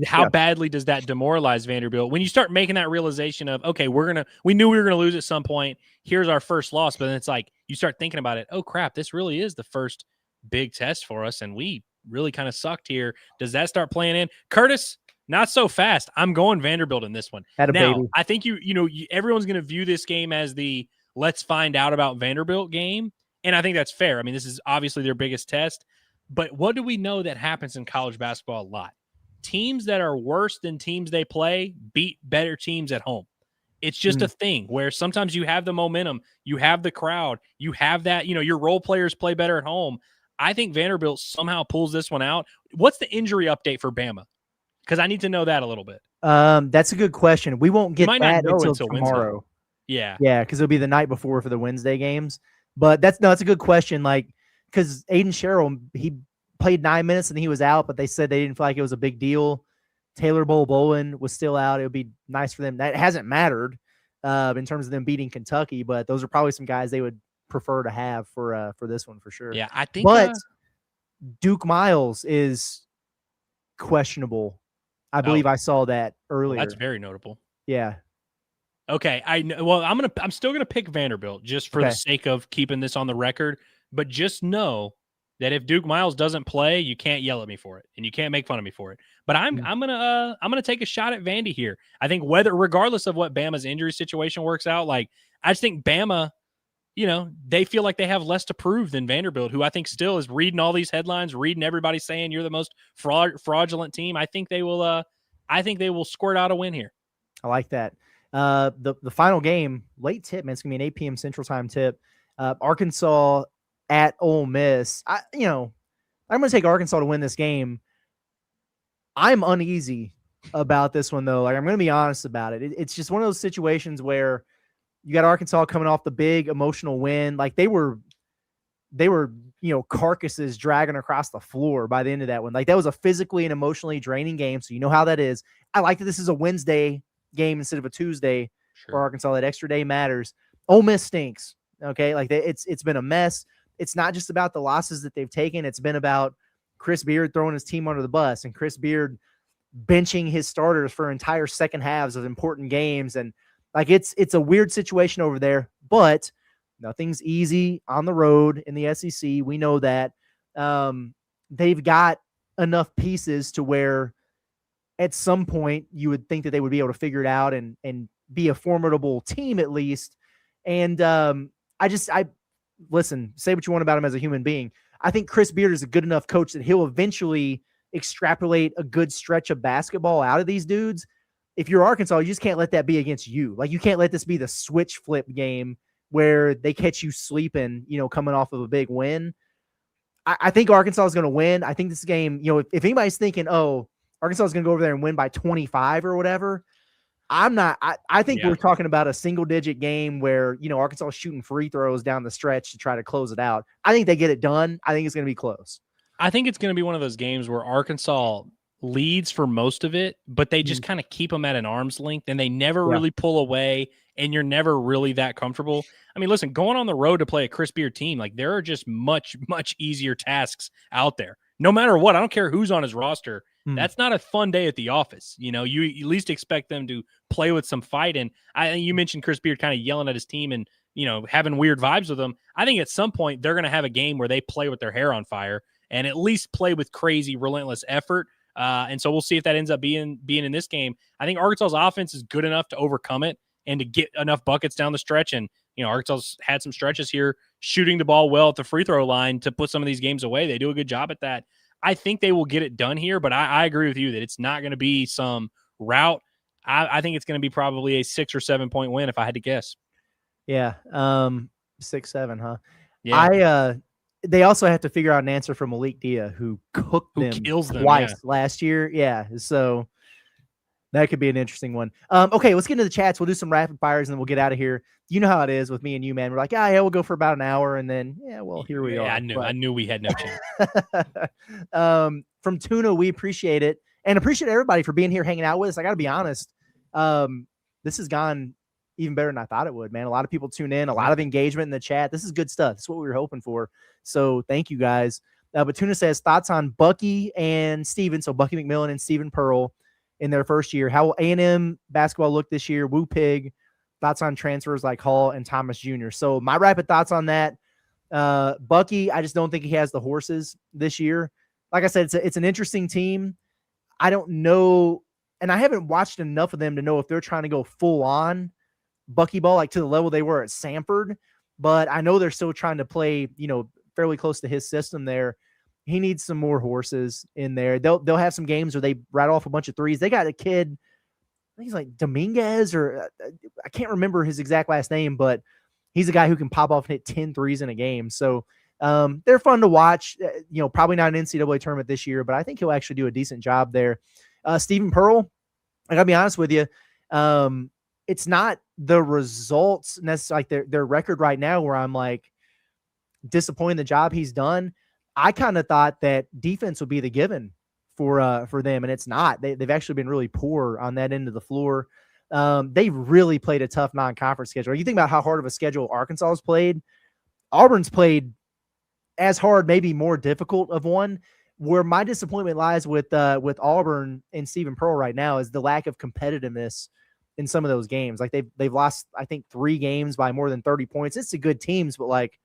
How badly does that demoralize Vanderbilt when you start making that realization of, okay, we knew we were gonna lose at some point. Here's our first loss, but then it's like you start thinking about it. Oh crap, this really is the first big test for us, and we really kind of sucked here. Does that start playing in? Curtis, not so fast. I'm going Vanderbilt in this one. Now, I think everyone's going to view this game as the let's find out about Vanderbilt game, and I think that's fair. I mean, this is obviously their biggest test, but what do we know that happens in college basketball a lot? Teams that are worse than teams they play beat better teams at home. It's just a thing where sometimes you have the momentum, you have the crowd, you have that, your role players play better at home. I think Vanderbilt somehow pulls this one out. What's the injury update for Bama? Because I need to know that a little bit. That's a good question. We won't get that until tomorrow. Wednesday. Yeah, because it'll be the night before for the Wednesday games. But that's a good question. Like, because Aiden Sherrill, he played 9 minutes and he was out, but they said they didn't feel like it was a big deal. Taylor Bolin was still out. It would be nice for them. That hasn't mattered in terms of them beating Kentucky, but those are probably some guys they would prefer to have for this one for sure. Yeah, I think. But Duke Miles is questionable. I believe I saw that earlier. That's very notable. Yeah. Okay. I'm still gonna pick Vanderbilt just for the sake of keeping this on the record. But just know that if Duke Miles doesn't play, you can't yell at me for it, and you can't make fun of me for it. But I'm gonna take a shot at Vandy here. I think regardless of what Bama's injury situation works out, like I just think Bama, they feel like they have less to prove than Vanderbilt, who I think still is reading all these headlines, reading everybody saying you're the most fraudulent team. I think they will squirt out a win here. I like that. The final game, late tip, man. It's gonna be an 8 p.m. Central Time tip. Arkansas at Ole Miss. I'm going to take Arkansas to win this game. I'm uneasy about this one, though. Like, I'm going to be honest about it. It's just one of those situations where you got Arkansas coming off the big emotional win. Like, they were carcasses dragging across the floor by the end of that one. Like, that was a physically and emotionally draining game, so you know how that is. I like that this is a Wednesday game instead of a Tuesday for Arkansas. That extra day matters. Ole Miss stinks. Okay, like it's been a mess. It's not just about the losses that they've taken. It's been about Chris Beard throwing his team under the bus and Chris Beard benching his starters for entire second halves of important games. And like, it's a weird situation over there, but nothing's easy on the road in the SEC. We know that. They've got enough pieces to where at some point you would think that they would be able to figure it out and be a formidable team at least. And listen, say what you want about him as a human being. I think Chris Beard is a good enough coach that he'll eventually extrapolate a good stretch of basketball out of these dudes. If you're Arkansas, you just can't let that be against you. Like, you can't let this be the switch flip game where they catch you sleeping, coming off of a big win. I think Arkansas is going to win. I think this game, if anybody's thinking, oh, Arkansas is going to go over there and win by 25 or whatever, I'm not. I think we're talking about a single-digit game where, Arkansas is shooting free throws down the stretch to try to close it out. I think they get it done. I think it's going to be close. I think it's going to be one of those games where Arkansas leads for most of it, but they just kind of keep them at an arm's length, and they never really pull away, and you're never really that comfortable. I mean, listen, going on the road to play a Chris Beard team, like, there are just much, much easier tasks out there. No matter what, I don't care who's on his roster. That's not a fun day at the office. You at least expect them to play with some fight. And you mentioned Chris Beard kind of yelling at his team and, having weird vibes with them. I think at some point they're going to have a game where they play with their hair on fire and at least play with crazy, relentless effort. And so we'll see if that ends up being in this game. I think Arkansas's offense is good enough to overcome it and to get enough buckets down the stretch. And, Arkansas's had some stretches here shooting the ball well at the free throw line to put some of these games away. They do a good job at that. I think they will get it done here, but I agree with you that it's not going to be some rout. I think it's going to be probably a 6 or 7 point win if I had to guess. Yeah. 6-7, huh? Yeah. they also have to figure out an answer from Malik Dia, who cooked them kills them, twice last year. Yeah, so that could be an interesting one. Okay, let's get into the chats. We'll do some rapid fires and then we'll get out of here. You know how it is with me and you, man. We're like, yeah, we'll go for about an hour, and then here we are. I knew we had no chance. From Tuna, we appreciate it and appreciate everybody for being here, hanging out with us. I got to be honest, this has gone even better than I thought it would, man. A lot of people tune in, a lot of engagement in the chat. This is good stuff. This is what we were hoping for. So thank you guys. But Tuna says thoughts on Bucky and Steven. So Bucky McMillan and Steven Pearl in their first year. How will A&M basketball look this year? Woo Pig. Thoughts on transfers like Hall and Thomas Jr. So my rapid thoughts on that. Bucky, I just don't think he has the horses this year. Like I said, it's an interesting team. I don't know, and I haven't watched enough of them to know if they're trying to go full on Bucky ball, like to the level they were at Samford, but I know they're still trying to play, fairly close to his system there. He needs some more horses in there. They'll have some games where they rattle off a bunch of threes. They got a kid, I think he's like Dominguez, or I can't remember his exact last name, but he's a guy who can pop off and hit 10 threes in a game. So they're fun to watch. Probably not an NCAA tournament this year, but I think he'll actually do a decent job there. Steven Pearl, I gotta be honest with you. It's not the results necessarily, like their record right now, where I'm like disappointed in the job he's done. I kind of thought that defense would be the given for them, and it's not. They've actually been really poor on that end of the floor. They really played a tough non-conference schedule. You think about how hard of a schedule Arkansas has played. Auburn's played as hard, maybe more difficult of one. Where my disappointment lies with Auburn and Steven Pearl right now is the lack of competitiveness in some of those games. Like they've lost, I think, 3 games by more than 30 points. It's a good teams, but like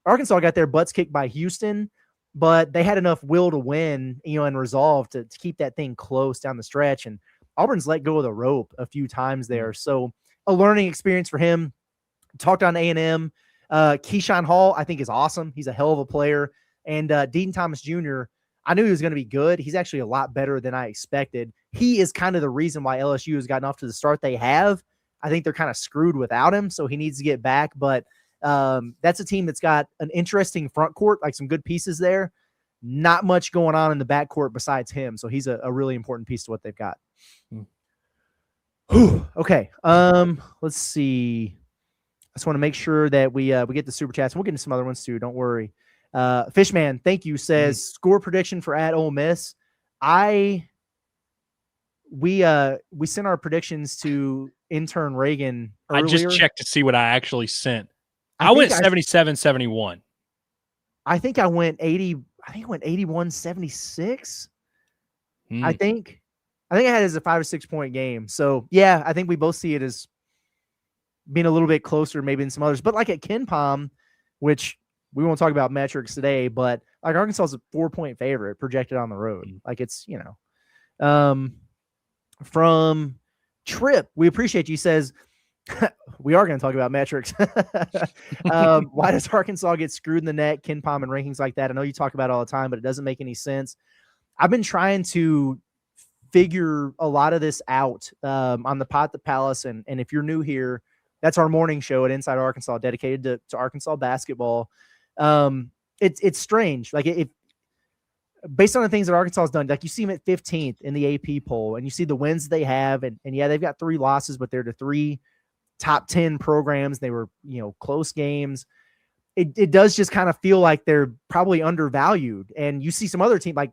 Arkansas got their butts kicked by Houston, but they had enough will to win, and resolve to keep that thing close down the stretch. And Auburn's let go of the rope a few times there. So a learning experience for him. Talked on A&M. Keyshawn Hall, I think, is awesome. He's a hell of a player. And Dean Thomas Jr., I knew he was going to be good. He's actually a lot better than I expected. He is kind of the reason why LSU has gotten off to the start they have. I think they're kind of screwed without him, so he needs to get back. But that's a team that's got an interesting front court, like some good pieces there. Not much going on in the backcourt besides him, so he's a really important piece to what they've got. Okay, let's see. I just want to make sure that we get the super chats. We'll get into some other ones too. Don't worry. Fishman, thank you, says score prediction for at Ole Miss. We sent our predictions to intern Reagan earlier. I just checked to see what I actually sent. I went 77-71. I think I went 80. I think I went 81-76. I think I had it as a 5 or 6 point game. So yeah, I think we both see it as being a little bit closer maybe than some others. But like at KenPom, which we won't talk about metrics today, but like Arkansas is a 4-point favorite projected on the road. Like it's, from Trip, we appreciate you, says, we are going to talk about metrics. Why does Arkansas get screwed in the net, KenPom and rankings like that? I know you talk about it all the time, but it doesn't make any sense. I've been trying to figure a lot of this out on the Pot the Palace. And if you're new here, that's our morning show at Inside Arkansas dedicated to Arkansas basketball. It's strange. Like if based on the things that Arkansas has done, like you see them at 15th in the AP poll and you see the wins they have. And yeah, they've got 3 losses, but they're the 3 top 10 programs. They were, close games. It does just kind of feel like they're probably undervalued. And you see some other team, like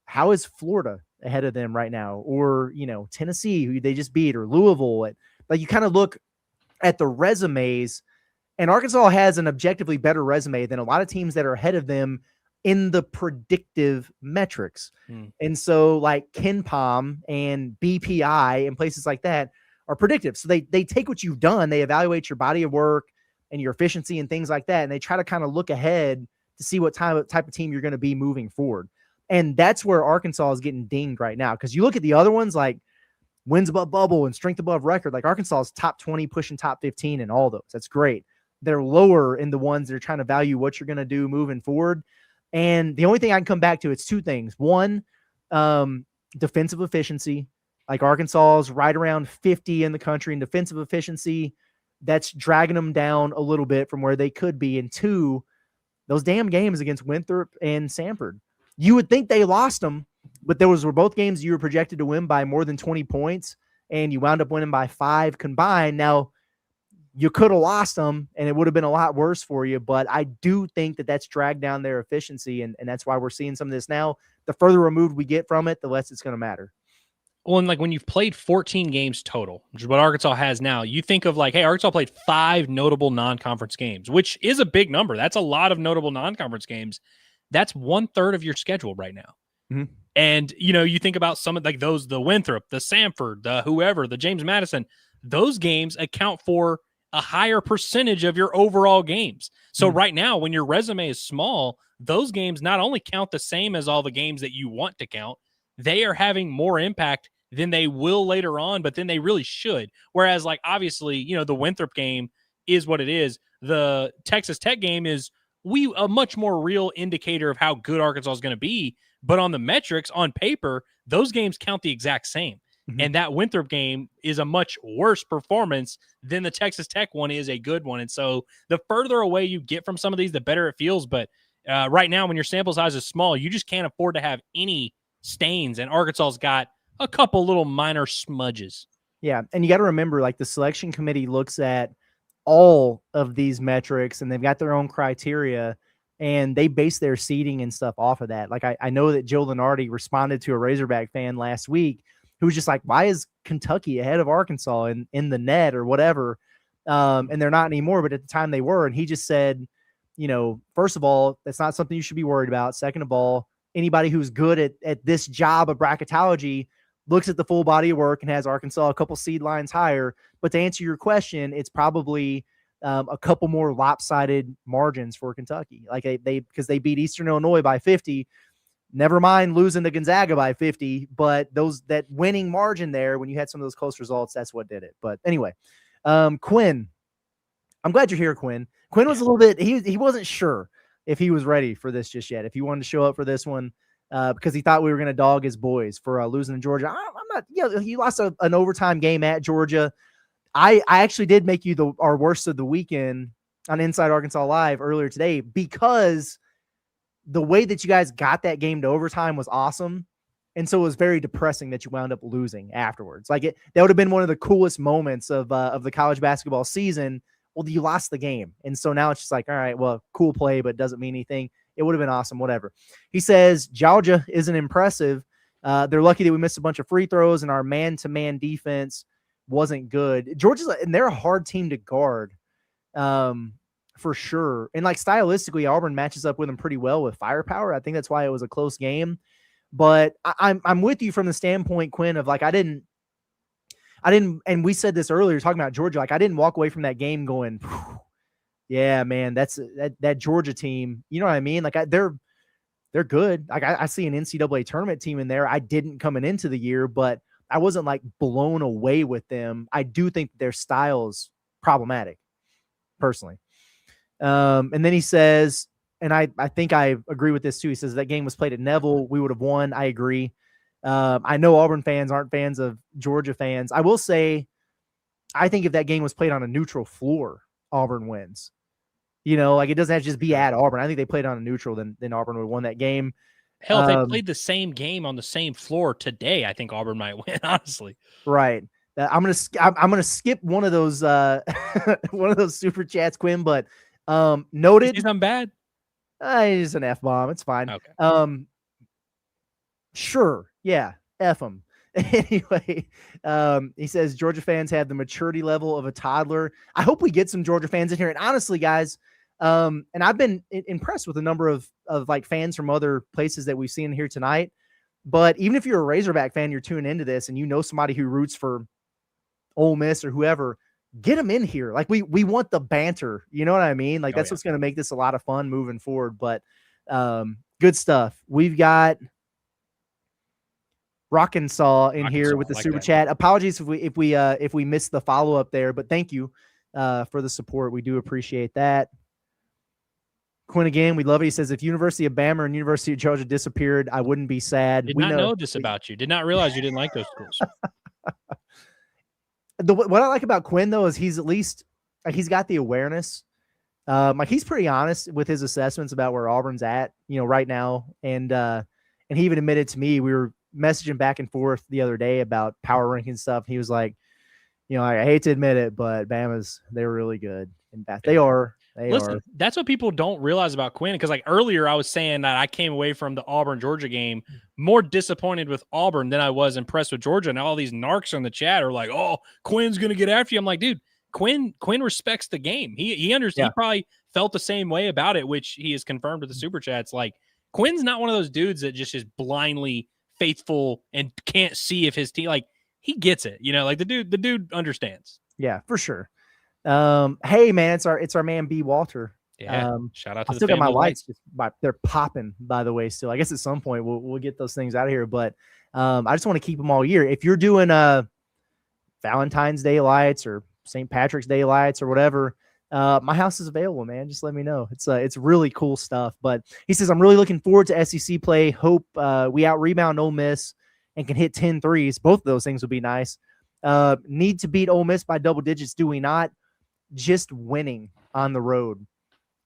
how is Florida ahead of them right now? Or, Tennessee, who they just beat, or Louisville. Like you kind of look at the resumes, and Arkansas has an objectively better resume than a lot of teams that are ahead of them in the predictive metrics. And so like KenPom and BPI and places like that are predictive. So they take what you've done, they evaluate your body of work and your efficiency and things like that. And they try to kind of look ahead to see what type of team you're going to be moving forward. And that's where Arkansas is getting dinged right now. Cause you look at the other ones, like wins above bubble and strength above record, like Arkansas is top 20 pushing top 15 in all those. That's great. They're lower in the ones that are trying to value what you're going to do moving forward. And the only thing I can come back to, it's 2 things. One, defensive efficiency. Like Arkansas is right around 50 in the country in defensive efficiency. That's dragging them down a little bit from where they could be. And 2, those damn games against Winthrop and Samford. You would think they lost them, but those were both games you were projected to win by more than 20 points, and you wound up winning by 5 combined. Now, you could have lost them, and it would have been a lot worse for you, but I do think that that's dragged down their efficiency, and that's why we're seeing some of this now. The further removed we get from it, the less it's going to matter. Well, and like when you've played 14 games total, which is what Arkansas has now, you think of like, hey, Arkansas played 5 notable non-conference games, which is a big number. That's a lot of notable non-conference games. That's 1/3 of your schedule right now. Mm-hmm. And, you think about some of like those, the Winthrop, the Samford, the whoever, the James Madison, those games account for a higher percentage of your overall games. So right now, when your resume is small, those games not only count the same as all the games that you want to count, they are having more impact than they will later on, but then they really should. Whereas, like, obviously, the Winthrop game is what it is. The Texas Tech game is a much more real indicator of how good Arkansas is going to be. But on the metrics, on paper, those games count the exact same. Mm-hmm. And that Winthrop game is a much worse performance than the Texas Tech one is a good one. And so the further away you get from some of these, the better it feels. But right now, when your sample size is small, you just can't afford to have any stains. And Arkansas's got a couple little minor smudges. Yeah. And you got to remember, like, the selection committee looks at all of these metrics and they've got their own criteria and they base their seeding and stuff off of that. Like, I know that Joe Lenardi responded to a Razorback fan last week who was just like, why is Kentucky ahead of Arkansas in the net or whatever? And they're not anymore, but at the time they were. And he just said, first of all, that's not something you should be worried about. Second of all, anybody who's good at this job of bracketology looks at the full body of work and has Arkansas a couple seed lines higher. But to answer your question, it's probably a couple more lopsided margins for Kentucky. Like because they beat Eastern Illinois by 50. Never mind losing to Gonzaga by 50, but that winning margin there, when you had some of those close results, that's what did it. But anyway, Quinn, I'm glad you're here, Quinn. Quinn was a little bit, he wasn't sure if he was ready for this just yet, if he wanted to show up for this one, because he thought we were going to dog his boys for losing to Georgia. I'm not, he lost an overtime game at Georgia. I actually did make you our worst of the weekend on Inside Arkansas Live earlier today, because the way that you guys got that game to overtime was awesome. And so it was very depressing that you wound up losing afterwards. Like that would have been one of the coolest moments of the college basketball season. Well, you lost the game. And so now it's just like, all right, well, cool play, but doesn't mean anything. It would have been awesome, whatever. He says, Georgia isn't impressive. They're lucky that we missed a bunch of free throws and our man-to-man defense wasn't good. Georgia's, and they're a hard team to guard. For sure. And like stylistically, Auburn matches up with them pretty well with firepower. I think that's why it was a close game. But I'm with you from the standpoint, Quinn, of like I didn't, and we said this earlier talking about Georgia. Like I didn't walk away from that game going, yeah, man, that's that Georgia team. You know what I mean? Like they're good. Like I see an NCAA tournament team in there. I didn't coming into the year, but I wasn't like blown away with them. I do think their style's problematic, personally. And then he says, and I think I agree with this too. He says that game was played at Neville. We would have won. I agree. I know Auburn fans aren't fans of Georgia fans. I will say, I think if that game was played on a neutral floor, Auburn wins. Like it doesn't have to just be at Auburn. I think they played on a neutral, then Auburn would have won that game. Hell, if they played the same game on the same floor today, I think Auburn might win, honestly. Right. I'm gonna skip one of those one of those super chats, Quinn, but noted. He's not bad. He's an F-bomb. It's fine. Okay. Sure. Yeah. F him. Anyway, he says Georgia fans have the maturity level of a toddler. I hope we get some Georgia fans in here. And honestly, guys, and I've been impressed with a number of like fans from other places that we've seen here tonight. But even if you're a Razorback fan, you're tuning into this and you know somebody who roots for Ole Miss or whoever, get them in here. Like we want the banter. You know what I mean? Like that's what's going to make this a lot of fun moving forward. But good stuff. We've got Rockinsaw in here with the super chat. Apologies if we missed the follow up there, but thank you for the support. We do appreciate that. Quinn again, we love it. He says if University of Bama and University of Georgia disappeared, I wouldn't be sad. Did not know this about you. Did not realize you didn't like those schools. What I like about Quinn though is he's at least he's got the awareness Like he's pretty honest with his assessments about where Auburn's at, right now. And he even admitted to me, we were messaging back and forth the other day about power ranking stuff. He was like, I hate to admit it, but they're really good. And they are. Listen, that's what people don't realize about Quinn. Because like earlier, I was saying that I came away from the Auburn-Georgia game more disappointed with Auburn than I was impressed with Georgia. And all these narcs in the chat are like, "Oh, Quinn's going to get after you." I'm like, dude, Quinn respects the game. He understands. He probably felt the same way about it, which he has confirmed with the super chats. Like Quinn's not one of those dudes that just is blindly faithful and can't see if his team, like, he gets it. Like the dude understands. Yeah, for sure. Hey man, it's our man B Walter. Yeah, shout out to I the still got my family lights. They're popping, by the way. Still, I guess at some point we'll get those things out of here. But I just want to keep them all year. If you're doing Valentine's Day lights or St. Patrick's Day lights or whatever, my house is available, man. Just let me know. It's really cool stuff. But he says, I'm really looking forward to SEC play. Hope we out rebound Ole Miss and can hit 10 threes. Both of those things would be nice. Need to beat Ole Miss by double digits. Do we not? Just winning on the road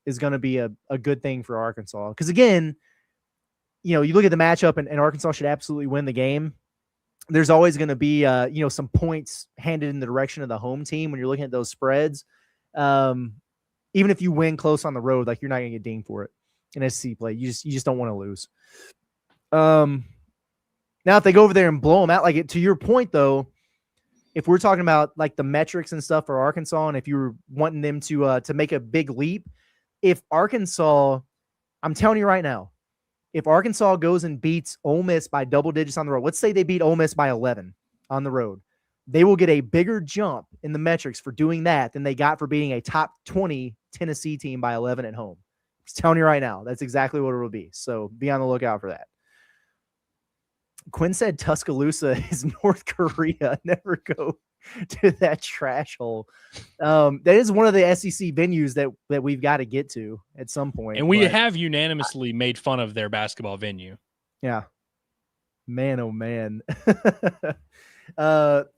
is going to be a good thing for Arkansas. Because again, you look at the matchup and Arkansas should absolutely win the game. There's always going to be, some points handed in the direction of the home team when you're looking at those spreads. Even if you win close on the road, like you're not going to get dinged for it in SEC play. You just don't want to lose. Now, if they go over there and blow them out, like to your point though, if we're talking about like the metrics and stuff for Arkansas, and if you were wanting them to make a big leap, if Arkansas, I'm telling you right now, if Arkansas goes and beats Ole Miss by double digits on the road, let's say they beat Ole Miss by 11 on the road, they will get a bigger jump in the metrics for doing that than they got for beating a top 20 Tennessee team by 11 at home. I'm just telling you right now, that's exactly what it will be. So be on the lookout for that. Quinn said Tuscaloosa is North Korea. Never go to that trash hole. That is one of the SEC venues that we've got to get to at some point. And we have unanimously made fun of their basketball venue. Yeah. Man, oh man.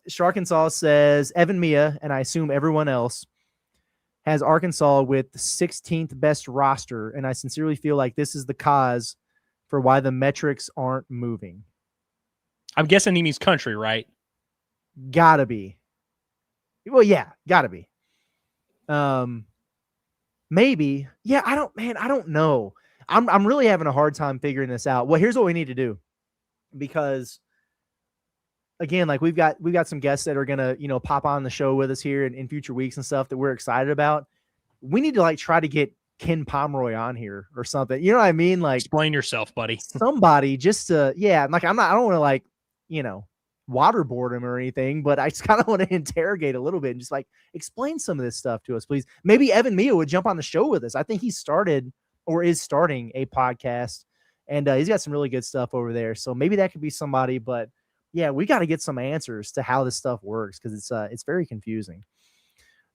Sharkansas says Evan Mia, and I assume everyone else, has Arkansas with the 16th best roster, and I sincerely feel like this is the cause for why the metrics aren't moving. I'm guessing he means country, right? Gotta be. Well, yeah, gotta be. Maybe. Yeah, I don't know. I'm really having a hard time figuring this out. Well, here's what we need to do. Because again, like we've got some guests that are gonna, pop on the show with us here in future weeks and stuff that we're excited about. We need to like try to get Ken Pomeroy on here or something. You know what I mean? Like explain yourself, buddy. Somebody just to, like I don't want to like, waterboard him or anything, but I just kind of want to interrogate a little bit and just like explain some of this stuff to us, please. Maybe Evan Mia would jump on the show with us. I think he started or is starting a podcast, and he's got some really good stuff over there. So maybe that could be somebody, but yeah, we got to get some answers to how this stuff works because it's very confusing.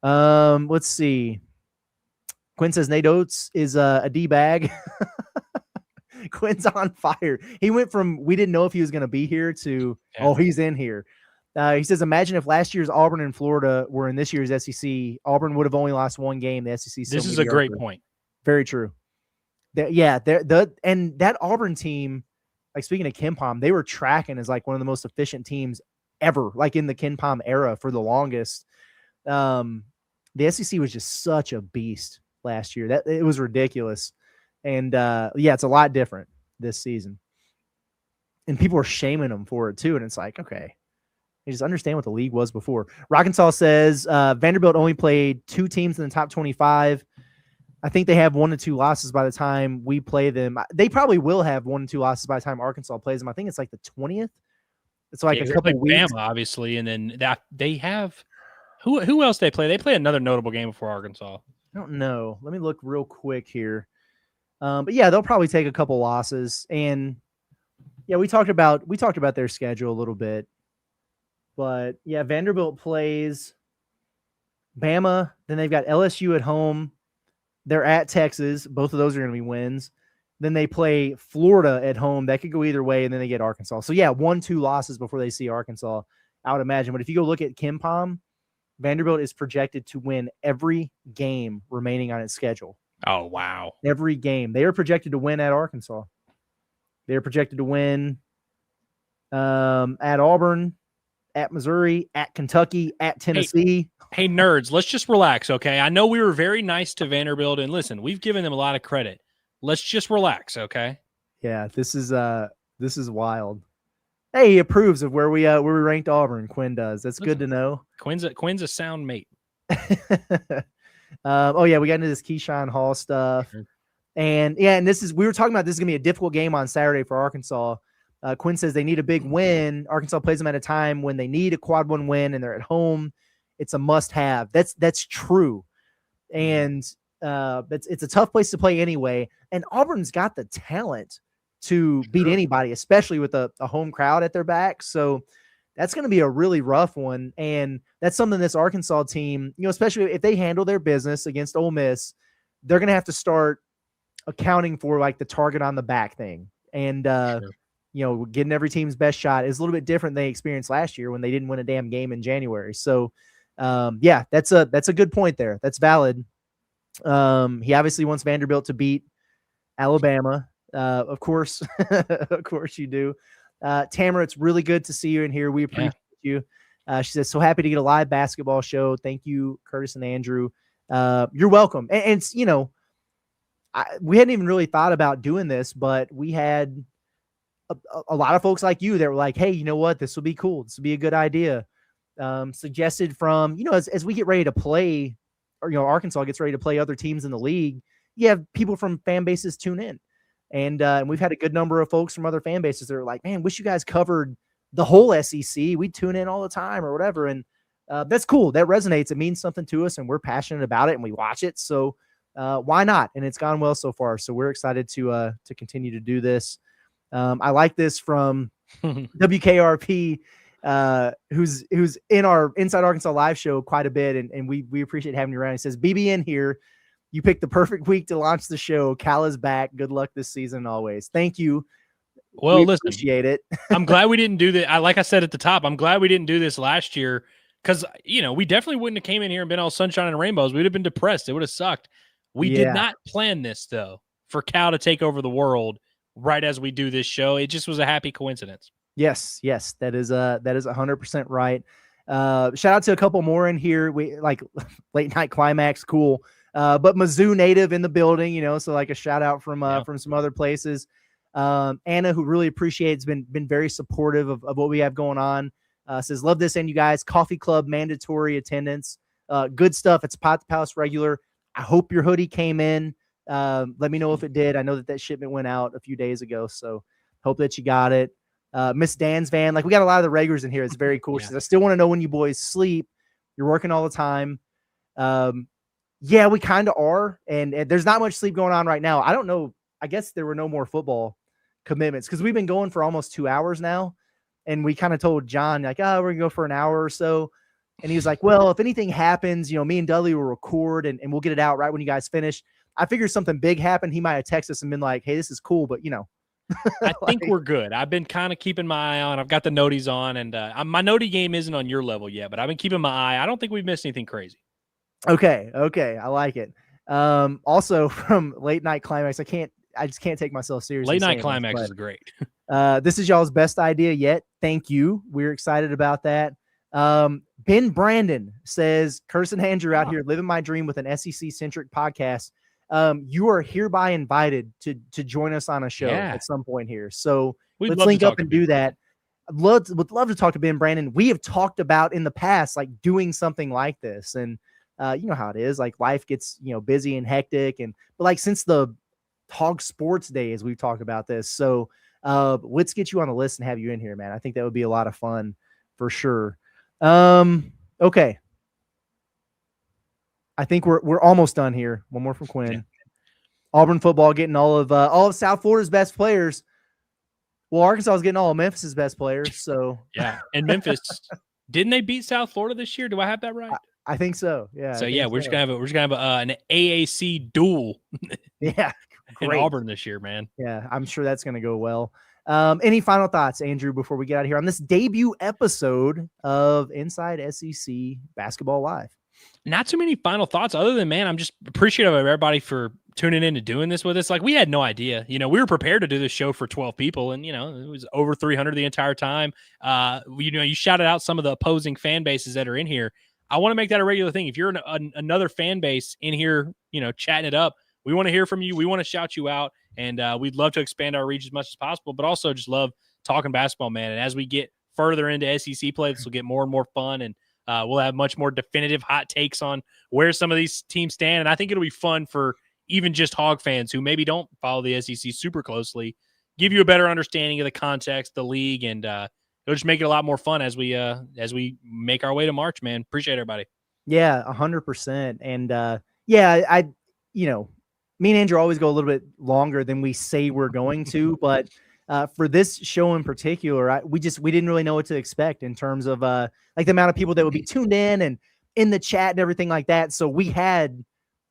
Let's see. Quinn says Nate Oates is a D-bag. Quinn's on fire. He went from we didn't know if he was going to be here to, he's in here. He says, imagine if last year's Auburn and Florida were in this year's SEC, Auburn would have only lost one game. The SEC. This is a great point. Very true. And that Auburn team, like speaking of KenPom, they were tracking as like one of the most efficient teams ever, like in the KenPom era for the longest. The SEC was just such a beast last year. That it was ridiculous. And it's a lot different this season. And people are shaming them for it too. And it's like, okay, you just understand what the league was before. Arkansas says Vanderbilt only played 2 teams in the top 25. I think they have 1 to 2 losses by the time we play them. They probably will have 1 to 2 losses by the time Arkansas plays them. I think it's like the 20th. It's like a couple weeks. Bama, obviously, and then that they have who else they play? They play another notable game before Arkansas. I don't know. Let me look real quick here. But yeah, they'll probably take a couple losses. And yeah, we talked about their schedule a little bit. But yeah, Vanderbilt plays Bama, then they've got LSU at home. They're at Texas. Both of those are going to be wins. Then they play Florida at home. That could go either way, and then they get Arkansas. So yeah, 1-2 losses before they see Arkansas, I would imagine. But if you go look at KenPom, Vanderbilt is projected to win every game remaining on its schedule. Oh, wow. Every game. They are projected to win at Arkansas. They're projected to win at Auburn, at Missouri, at Kentucky, at Tennessee. Hey, nerds, let's just relax, okay? I know we were very nice to Vanderbilt, and listen, we've given them a lot of credit. Let's just relax, okay? Yeah, this is wild. Hey, he approves of where we ranked Auburn. Quinn does. That's good to know. Quinn's a sound mate. Oh yeah, we got into this Keyshawn Hall stuff, and we were talking about this is gonna be a difficult game on Saturday for Arkansas. Quinn says they need a big win. Arkansas plays them at a time when they need a quad one win, and they're at home. It's a must-have. That's true, and it's a tough place to play anyway. And Auburn's got the talent to beat anybody, especially with a home crowd at their back. So that's going to be a really rough one. And that's something this Arkansas team, especially if they handle their business against Ole Miss, they're going to have to start accounting for like the target on the back thing. And, getting every team's best shot is a little bit different than they experienced last year when they didn't win a damn game in January. So, that's a good point there. That's valid. He obviously wants Vanderbilt to beat Alabama. Of course, of course you do. Tamara, it's really good to see you in here. We appreciate you. She says, so happy to get a live basketball show. Thank you, Curtis and Andrew. You're welcome. And it's, we hadn't even really thought about doing this, but we had a lot of folks like you that were like, hey, you know what? This will be cool. This will be a good idea. Suggested from, as we get ready to play, or, Arkansas gets ready to play other teams in the league, you have people from fan bases tune in. And we've had a good number of folks from other fan bases that are like, man, wish you guys covered the whole SEC. We tune in all the time or whatever. And that's cool. That resonates. It means something to us and we're passionate about it and we watch it. So why not? And it's gone well so far. So we're excited to continue to do this. I like this from WKRP, who's in our Inside Arkansas live show quite a bit. And we appreciate having you around. He says, BBN here. You picked the perfect week to launch the show. Cal is back. Good luck this season always. Thank you. Well, listen, appreciate it. I'm glad we didn't do that. Like I said at the top, I'm glad we didn't do this last year because, we definitely wouldn't have came in here and been all sunshine and rainbows. We'd have been depressed. It would have sucked. We did not plan this, though, for Cal to take over the world right as we do this show. It just was a happy coincidence. Yes, that is 100% right. Shout out to a couple more in here. We like Late Night Climax, cool. But Mizzou native in the building, so like a shout out from some other places. Anna, who really appreciates, been very supportive of what we have going on. Says, love this and you guys. Coffee Club mandatory attendance. Good stuff. It's Pot the Palace regular. I hope your hoodie came in. Let me know if it did. I know that shipment went out a few days ago, so hope that you got it. Miss Dan's van, like we got a lot of the regulars in here. It's very cool. She says, I still want to know when you boys sleep. You're working all the time. Yeah, we kind of are. And there's not much sleep going on right now. I don't know. I guess there were no more football commitments because we've been going for almost 2 hours now. And we kind of told John, like, we're going to go for an hour or so. And he was like, well, if anything happens, me and Dudley will record and we'll get it out right when you guys finish. I figured something big happened. He might have texted us and been like, hey, this is cool, but I think we're good. I've been kind of keeping my eye on. I've got the noties on, and my noti game isn't on your level yet, but I've been keeping my eye. I don't think we've missed anything crazy. Okay. I like it. Also from Late Night Climax, I just can't take myself seriously. Late Night Climax is great. This is y'all's best idea yet. Thank you. We're excited about that. Ben Brandon says, Curtis and Andrew out here living my dream with an SEC centric podcast. You are hereby invited to join us on a show at some point here. So let's link up and do that. Would love to talk to Ben Brandon. We have talked about in the past, like doing something like this. And you know how it is, like life gets, busy and hectic. But like since the Hog Sports days, we've talked about this. So let's get you on the list and have you in here, man. I think that would be a lot of fun for sure. Okay. I think we're almost done here. One more from Quinn. Yeah. Auburn football getting all of South Florida's best players. Well, Arkansas is getting all of Memphis's best players. So yeah, and Memphis didn't they beat South Florida this year? Do I have that right? I think so. Yeah. So yeah, we're just gonna have an AAC duel. Yeah, in Auburn this year, man. Yeah, I'm sure that's gonna go well. Any final thoughts, Andrew, before we get out of here on this debut episode of Inside SEC Basketball Live? Not too many final thoughts other than, man, I'm just appreciative of everybody for tuning in and doing this with us. Like, we had no idea, we were prepared to do this show for 12 people, and, it was over 300 the entire time. You shouted out some of the opposing fan bases that are in here. I want to make that a regular thing. If you're another fan base in here, chatting it up, we want to hear from you. We want to shout you out, and we'd love to expand our reach as much as possible, but also just love talking basketball, man. And as we get further into SEC play, this will get more and more fun, and we'll have much more definitive hot takes on where some of these teams stand. And I think it'll be fun for even just Hog fans who maybe don't follow the SEC super closely, give you a better understanding of the context, the league, and it'll just make it a lot more fun as we make our way to March, man. Appreciate everybody. Yeah, 100%. And me and Andrew always go a little bit longer than we say we're going to, but for this show in particular, we didn't really know what to expect in terms of like the amount of people that would be tuned in and in the chat and everything like that. So we had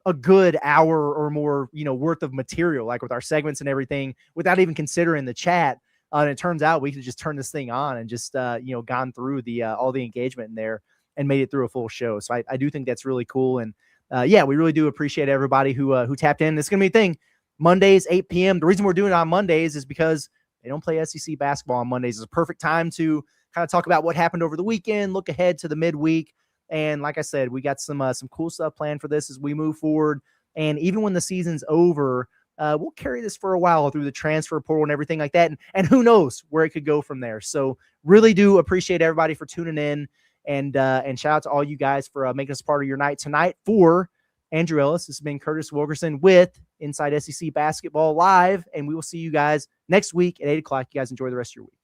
a good hour or more, worth of material, like with our segments and everything, without even considering the chat. And it turns out we could just turn this thing on and just gone through the all the engagement in there and made it through a full show. So I do think that's really cool. And we really do appreciate everybody who tapped in. It's gonna be a thing. Mondays, 8 p.m. The reason we're doing it on Mondays is because they don't play SEC basketball on Mondays. It's a perfect time to kind of talk about what happened over the weekend, look ahead to the midweek. And like I said, we got some cool stuff planned for this as we move forward. And even when the season's over, we'll carry this for a while through the transfer portal and everything like that. And who knows where it could go from there. So really do appreciate everybody for tuning in, and shout out to all you guys for making us part of your night tonight. For Andrew Ellis, this has been Curtis Wilkerson with Inside SEC Basketball Live, and we will see you guys next week at 8 o'clock. You guys enjoy the rest of your week.